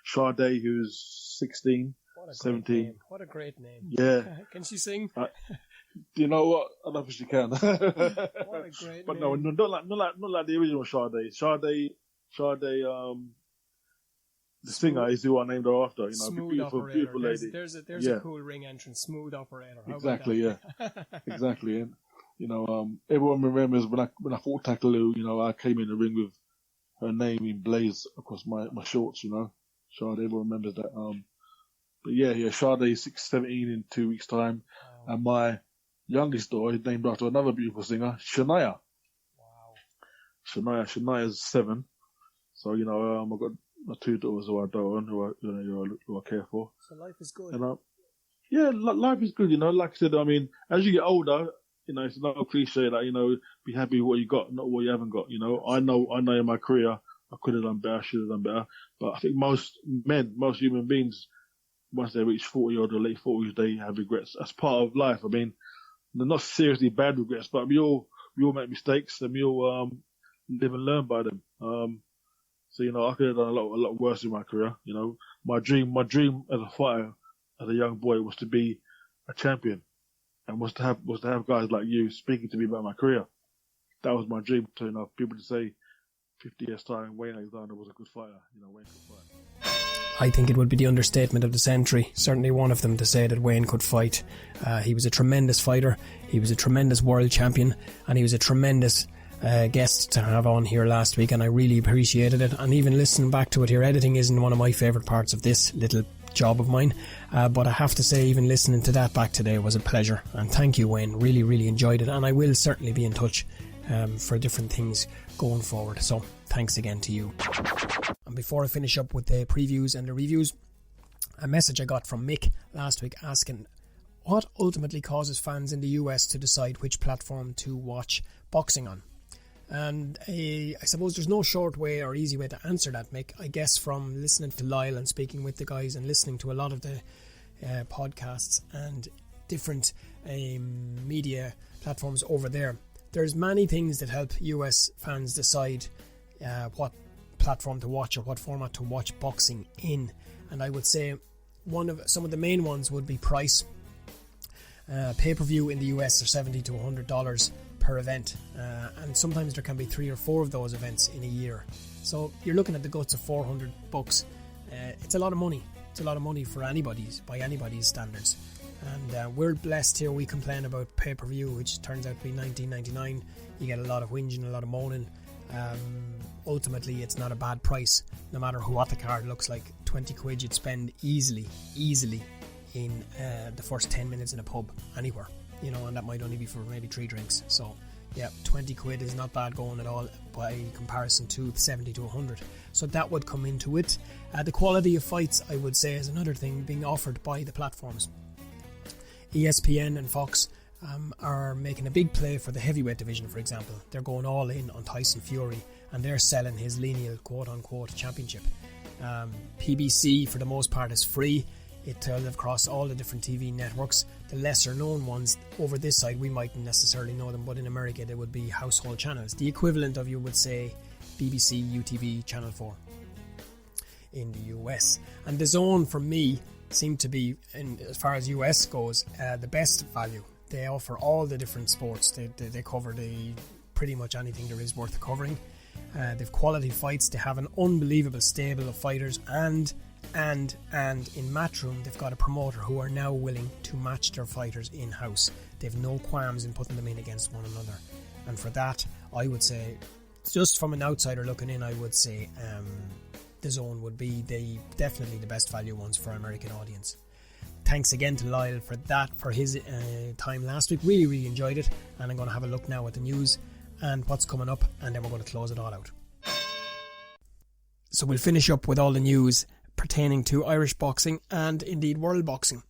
Sade, who's 16, What a 17. great name. What a great name. Yeah. Can she sing? Do you know what? I don't know if she can. What a great But name. no, not like the original Sade. Sade, the singer is who I named her after. You know, Smooth beautiful, operator. beautiful lady. There's Yeah. a cool ring entrance. Smooth operator. How Exactly, about yeah. that? Exactly. And, you know, everyone remembers when I fought Takaloo, you know, I came in the ring with her name emblazed across my shorts, you know. Sade, everyone remembers that. But yeah, Sade is 17 in 2 weeks' time. Wow. And my youngest daughter is named after another beautiful singer, Shania. Wow. Shania's 7. So, you know, I've got my 2 daughters who I adore and who I care for. So life is good. And, yeah, life is good, you know. Like I said, I mean, as you get older, you know, it's not a cliche that, you know, be happy with what you got, not what you haven't got, you know. I know in my career, I could have done better, I should have done better. But I think most human beings, once they reach 40 or the late 40s, they have regrets. That's part of life. I mean, they're not seriously bad regrets, but we all make mistakes and we all live and learn by them. So, you know, I could have done a lot worse in my career. You know, my dream as a fighter, as a young boy, was to be a champion, and was to have guys like you speaking to me about my career. That was my dream. To, you know, people to say, 50 years time, Wayne Alexander was a good fighter. You know, Wayne could fight. I think it would be the understatement of the century. Certainly one of them to say that Wayne could fight. He was a tremendous fighter. He was a tremendous world champion, and he was a tremendous guest to have on here last week, and I really appreciated it. And even listening back to it here, editing isn't one of my favourite parts of this little job of mine, but I have to say, even listening to that back today was a pleasure. And thank you, Wayne. Really, really enjoyed it, and I will certainly be in touch for different things going forward. So thanks again to you. And before I finish up with the previews and the reviews, a message I got from Mick last week asking what ultimately causes fans in the US to decide which platform to watch boxing on. And I suppose there's no short way or easy way to answer that, Mick. I guess from listening to Lyle and speaking with the guys and listening to a lot of the podcasts and different media platforms over there, there's many things that help US fans decide what platform to watch or what format to watch boxing in. And I would say some of the main ones would be price. Pay-per-view in the US are $70 to $100 per event, and sometimes there can be 3 or 4 of those events in a year. So you're looking at the guts of $400. It's a lot of money. It's a lot of money for by anybody's standards. And we're blessed here. We complain about pay-per-view, which turns out to be $19.99. You get a lot of whinging, a lot of moaning. Ultimately, it's not a bad price, no matter what the card looks like. 20 quid you'd spend easily in the first 10 minutes in a pub anywhere, you know, and that might only be for maybe 3 drinks. So yeah, 20 quid is not bad going at all by comparison to 70 to 100. So that would come into it. The quality of fights, I would say, is another thing being offered by the platforms. ESPN and Fox are making a big play for the heavyweight division, for example. They're going all in on Tyson Fury, and they're selling his lineal quote-unquote championship. PBC, for the most part, is free. It lives across all the different TV networks. The lesser known ones over this side, we mightn't necessarily know them, but in America they would be household channels. The equivalent of, you would say, BBC, UTV, Channel 4 in the US. And The Zone, for me, seem to be, as far as US goes, the best value. They offer all the different sports. They cover pretty much anything there is worth covering. They've quality fights. They have an unbelievable stable of fighters, and in Matchroom they've got a promoter who are now willing to match their fighters in-house. They've no qualms in putting them in against one another, and for that, I would say, just from an outsider looking in, I would say The Zone would be definitely the best value ones for an American audience. Thanks again to Lyle for his time last week. Really, really enjoyed it, and I'm going to have a look now at the news and what's coming up, and then we're going to close it all out. So we'll finish up with all the news pertaining to Irish boxing and indeed world boxing.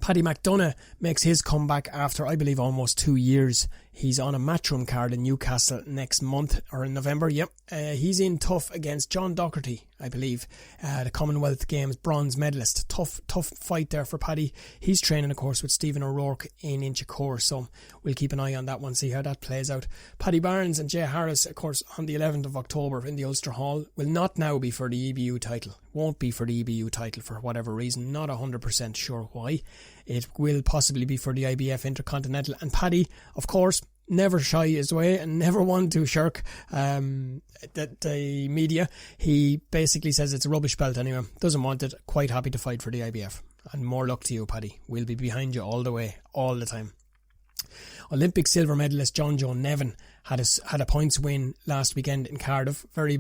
Paddy McDonough makes his comeback after, I believe, almost 2 years. He's on a matchroom card in Newcastle next month, or in November, yep. He's in tough against John Docherty, I believe, the Commonwealth Games bronze medalist. Tough fight there for Paddy. He's training, of course, with Stephen O'Rourke in Inchicore, so we'll keep an eye on that one, see how that plays out. Paddy Barnes and Jay Harris, of course, on the 11th of October in the Ulster Hall, will not now be for the EBU title. Won't be for the EBU title for whatever reason, not 100% sure why. It will possibly be for the IBF Intercontinental, and Paddy, of course, never shy his way and never want to shirk the media. He basically says it's a rubbish belt anyway, doesn't want it, quite happy to fight for the IBF. And more luck to you, Paddy. We'll be behind you all the way, all the time. Olympic silver medalist John Joe Nevin had a points win last weekend in Cardiff. Very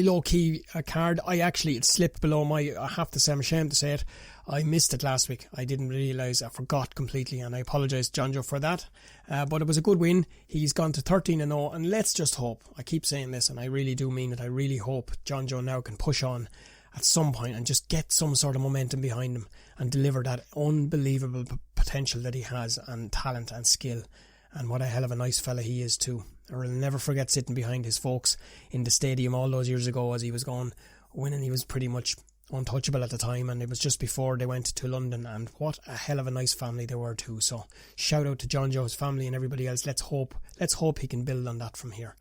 low key card. It slipped below I have to say, I'm ashamed to say it, I missed it last week. I didn't realise, I forgot completely, and I apologise, John Joe, for that. But it was a good win. He's gone to 13-0, and let's just hope, I keep saying this and I really do mean it, I really hope John Joe now can push on at some point and just get some sort of momentum behind him and deliver that unbelievable potential that he has, and talent and skill. And what a hell of a nice fella he is too. I will never forget sitting behind his folks in the stadium all those years ago as he was going winning. He was pretty much untouchable at the time, and it was just before they went to London, and what a hell of a nice family they were too. So shout out to John Joe's family and everybody else. Let's hope he can build on that from here.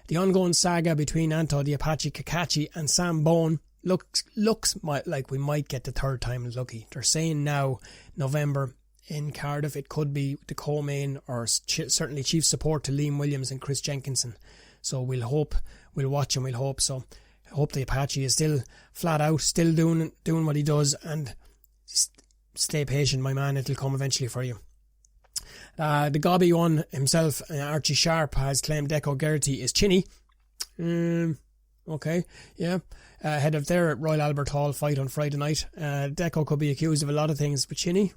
The ongoing saga between Anto the Apache Kakachi and Sam Bone looks like we might get the third time lucky. They're saying now November in Cardiff. It could be the co-main, or certainly chief support to Liam Williams and Chris Jenkinson. So we'll watch and we'll hope. So I hope the Apache is still flat out, still doing what he does, and stay patient, my man. It'll come eventually for you. The Gobby one himself, Archie Sharp, has claimed Deco Geraghty is chinny. Okay, yeah. Ahead of their Royal Albert Hall fight on Friday night. Deco could be accused of a lot of things, but chinny?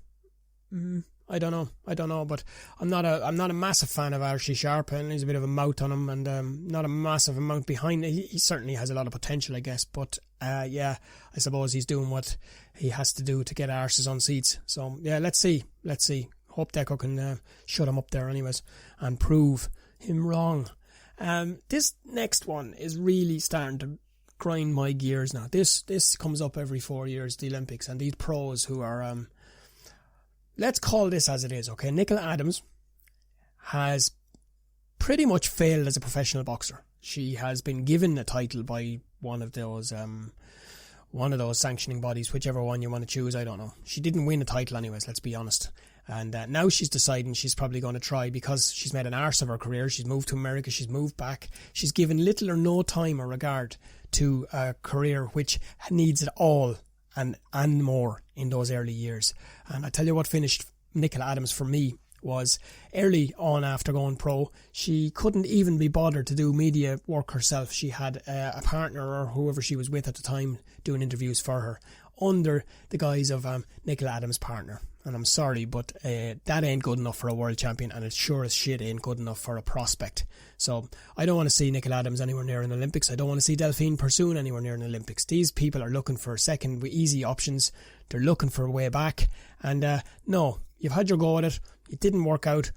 I don't know, but I'm not a massive fan of Archie Sharp, and he's a bit of a mouth on him, and not a massive amount behind. He certainly has a lot of potential, I guess, but I suppose he's doing what he has to do to get arses on seats. So yeah, let's see. Hope Deco can shut him up there anyways and prove him wrong. This next one is really starting to grind my gears now. This comes up every 4 years, the Olympics, and these pros who are let's call this as it is, okay? Nicola Adams has pretty much failed as a professional boxer. She has been given a title by one of those sanctioning bodies, whichever one you want to choose, I don't know. She didn't win a title anyways, let's be honest. And now she's deciding she's probably going to try, because she's made an arse of her career. She's moved to America, she's moved back. She's given little or no time or regard to a career which needs it all and more in those early years. And I tell you what finished Nicola Adams for me was early on after going pro. She couldn't even be bothered to do media work herself. She had a partner, or whoever she was with at the time, doing interviews for her under the guise of Nicola Adams' partner. And I'm sorry, but that ain't good enough for a world champion, and it sure as shit ain't good enough for a prospect. So I don't want to see Nicola Adams anywhere near an Olympics. I don't want to see Delphine Pursoon anywhere near an Olympics. These people are looking for second easy options. They're looking for a way back. And no, you've had your go at it. It didn't work out.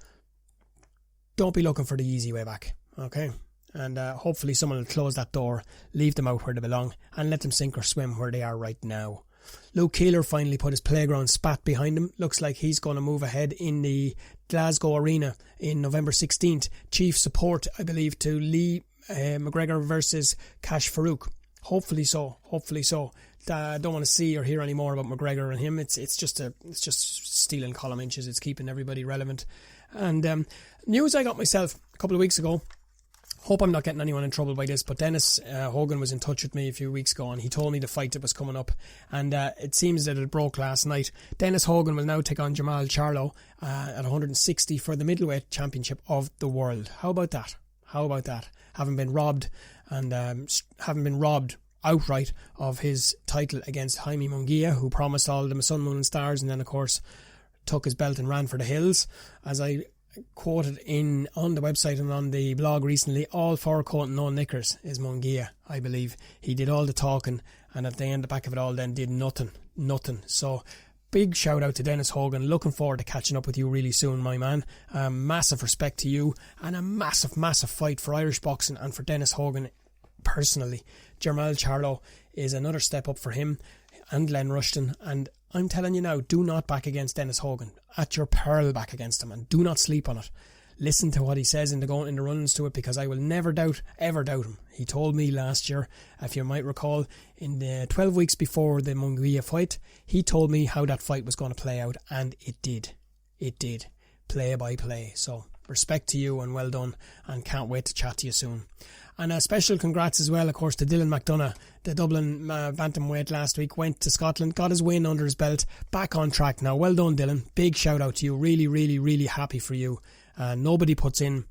Don't be looking for the easy way back, okay? And hopefully someone will close that door, leave them out where they belong, and let them sink or swim where they are right now. Luke Keeler finally put his playground spat behind him. Looks like he's going to move ahead in the Glasgow Arena in November 16th. Chief support, I believe, to Lee McGregor versus Cash Farouk. Hopefully so. I don't want to see or hear any more about McGregor and him. It's just stealing column inches. It's keeping everybody relevant. And news I got myself a couple of weeks ago. Hope I'm not getting anyone in trouble by this, but Dennis Hogan was in touch with me a few weeks ago, and he told me the fight that was coming up, and it seems that it broke last night. Dennis Hogan will now take on Jamal Charlo at 160 for the middleweight championship of the world. How about that? Having been robbed outright of his title against Jaime Munguia, who promised all the sun, moon and stars, and then of course took his belt and ran for the hills. As I quoted on the website and on the blog recently, all four coat and no knickers is Munguia, I believe. He did all the talking, and at the back of it all then did nothing. So big shout out to Dennis Hogan. Looking forward to catching up with you really soon, my man. Massive respect to you, and a massive, massive fight for Irish boxing and for Dennis Hogan personally. Jermall Charlo is another step up for him and Len Rushton, and I'm telling you now, do not back against Dennis Hogan. At your peril back against him, and do not sleep on it. Listen to what he says in the run-ins to it, because I will never ever doubt him. He told me last year, if you might recall, in the 12 weeks before the Munguia fight, he told me how that fight was going to play out, and it did. It did. Play by play. So, respect to you and well done, and can't wait to chat to you soon. And a special congrats as well, of course, to Dylan McDonough. The Dublin bantamweight last week went to Scotland, got his win under his belt, back on track now. Well done, Dylan. Big shout out to you. Really, really, really happy for you. Nobody puts in,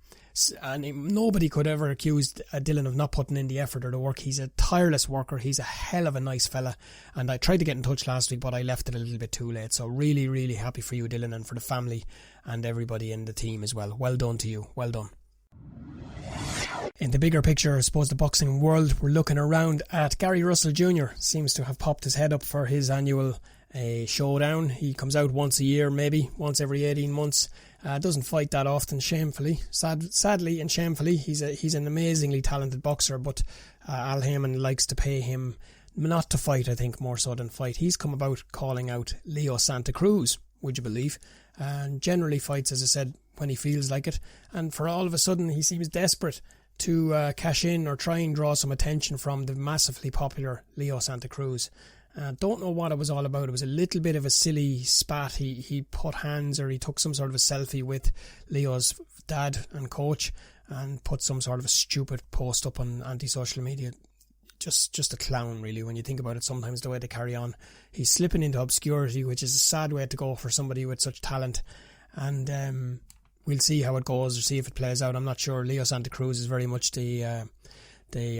and nobody could ever accuse Dylan of not putting in the effort or the work. He's a tireless worker. He's a hell of a nice fella. And I tried to get in touch last week, but I left it a little bit too late. So really, really happy for you, Dylan, and for the family and everybody in the team as well. Well done to you. Well done. In the bigger picture, I suppose, the boxing world, we're looking around at Gary Russell Jr. Seems to have popped his head up for his annual showdown. He comes out once a year, maybe once every 18 months. Doesn't fight that often, shamefully. Sadly and shamefully, he's an amazingly talented boxer, but Al Heyman likes to pay him not to fight, I think, more so than fight. He's come about calling out Leo Santa Cruz, would you believe? And generally fights, as I said, when he feels like it. And for all of a sudden, he seems desperate to cash in or try and draw some attention from the massively popular Leo Santa Cruz. Don't know what it was all about. It was a little bit of a silly spat. He put hands, or he took some sort of a selfie with Leo's dad and coach and put some sort of a stupid post up on anti-social media. Just a clown, really, when you think about it, sometimes the way they carry on. He's slipping into obscurity, which is a sad way to go for somebody with such talent. And we'll see how it goes, or see if it plays out. I'm not sure. Leo Santa Cruz is very much the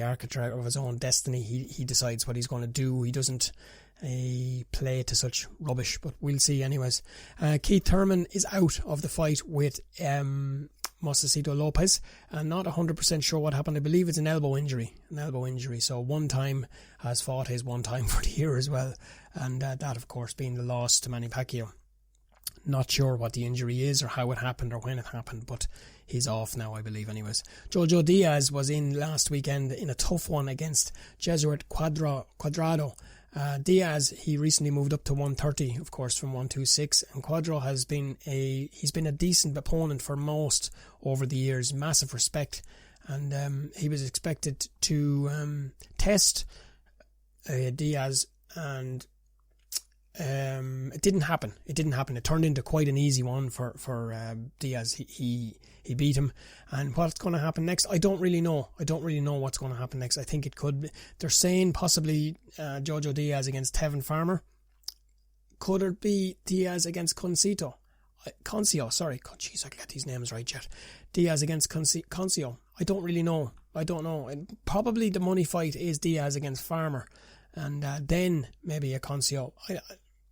architect of his own destiny. He decides what he's going to do. He doesn't play to such rubbish, but we'll see anyways. Keith Thurman is out of the fight with Mosacito Lopez, and not 100% sure what happened. I believe it's an elbow injury. So one time has fought his one time for the year as well, and that of course being the loss to Manny Pacquiao. Not sure what the injury is or how it happened or when it happened, but he's off now, I believe, anyways. Jojo Diaz was in last weekend in a tough one against Jesuit Cuadrado. Diaz, he recently moved up to 130, of course, from 126, and Cuadrado has been he's been a decent opponent for most over the years. Massive respect, and he was expected to test Diaz, and it didn't happen. It turned into quite an easy one for Diaz. He beat him, and what's going to happen next, I don't really know what's going to happen next. I think it could be, they're saying possibly Jojo Diaz against Tevin Farmer. Could it be Diaz against Concio? Jeez, I get these names right yet. Diaz against Concio. I don't really know. Probably the money fight is Diaz against Farmer, and then maybe a Concio.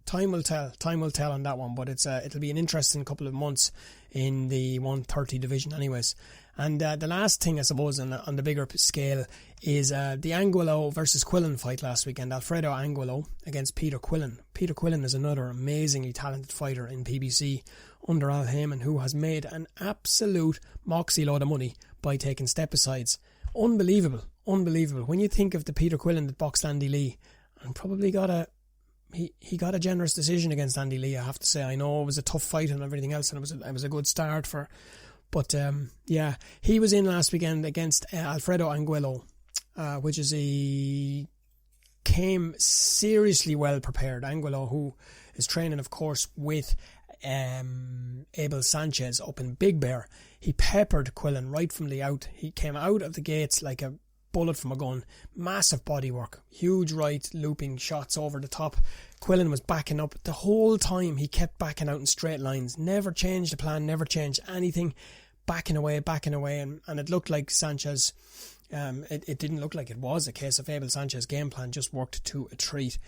Time will tell on that one, but it'll be an interesting couple of months in the 130 division anyways. And the last thing, I suppose, on the bigger scale is the Angulo versus Quillen fight last weekend. Alfredo Angulo against Peter Quillen. Peter Quillen is another amazingly talented fighter in PBC under Al Heyman, who has made an absolute moxie load of money by taking step-asides. Unbelievable. When you think of the Peter Quillen that boxed Andy Lee, and probably got a generous decision against Andy Lee, I have to say. I know it was a tough fight and everything else, and it was a good start for. But he was in last weekend against Alfredo Angulo, which is came seriously well prepared. Angulo, who is training, of course, with Abel Sanchez up in Big Bear. He peppered Quillen right from the out. He came out of the gates like a bullet from a gun. Massive bodywork, huge right looping shots over the top. Quillen was backing up the whole time. He kept backing out in straight lines, never changed the plan, never changed anything, backing away, and it looked like Sanchez, it didn't look like it was a case of Abel Sanchez game plan just worked to a treat.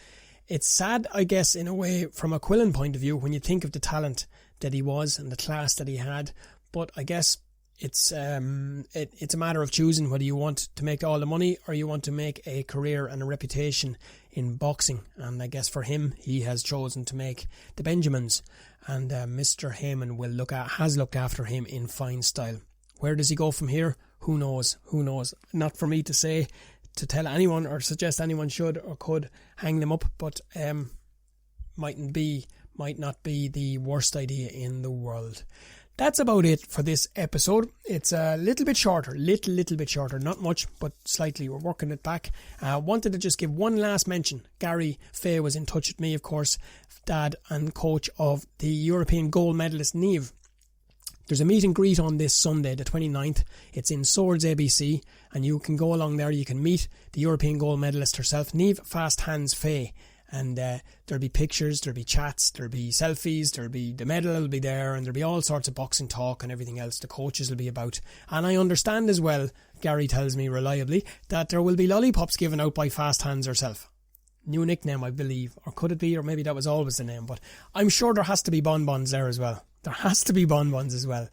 It's sad, I guess, in a way, from a Quillen point of view, when you think of the talent that he was and the class that he had, but I guess it's a matter of choosing whether you want to make all the money or you want to make a career and a reputation in boxing. And I guess for him, he has chosen to make the Benjamins, and Mr. Heyman has looked after him in fine style. Where does he go from here? Who knows? Not for me to say, to tell anyone or suggest anyone should or could hang them up, but might not be the worst idea in the world. That's about it for this episode. It's a little bit shorter, little bit shorter, not much, but slightly. We're working it back. Wanted to just give one last mention. Gary Fay was in touch with me, of course, dad and coach of the European gold medalist Neve. There's a meet and greet on this Sunday, the 29th. It's in Swords ABC, and you can go along there. You can meet the European gold medalist herself, Niamh Fast Hands Fay. And there'll be pictures, there'll be chats, there'll be selfies, there'll be the medal will be there, and there'll be all sorts of boxing talk and everything else the coaches will be about. And I understand as well, Gary tells me reliably, that there will be lollipops given out by Fast Hands herself. New nickname, I believe. Or could it be? Or maybe that was always the name. But I'm sure there has to be bonbons there as well. There has to be bonbons as well.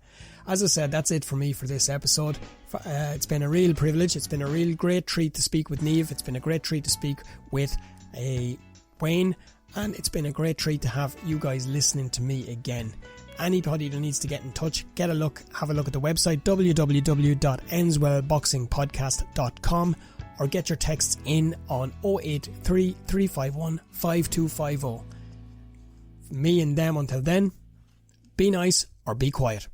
As I said, that's it for me for this episode. It's been a real privilege. It's been a real great treat to speak with Neve. It's been a great treat to speak with Wayne, and it's been a great treat to have you guys listening to me again. Anybody that needs to get in touch, have a look at the website www.endswellboxingpodcast.com, or get your texts in on 083 351 5250. Me and them until then, be nice or be quiet.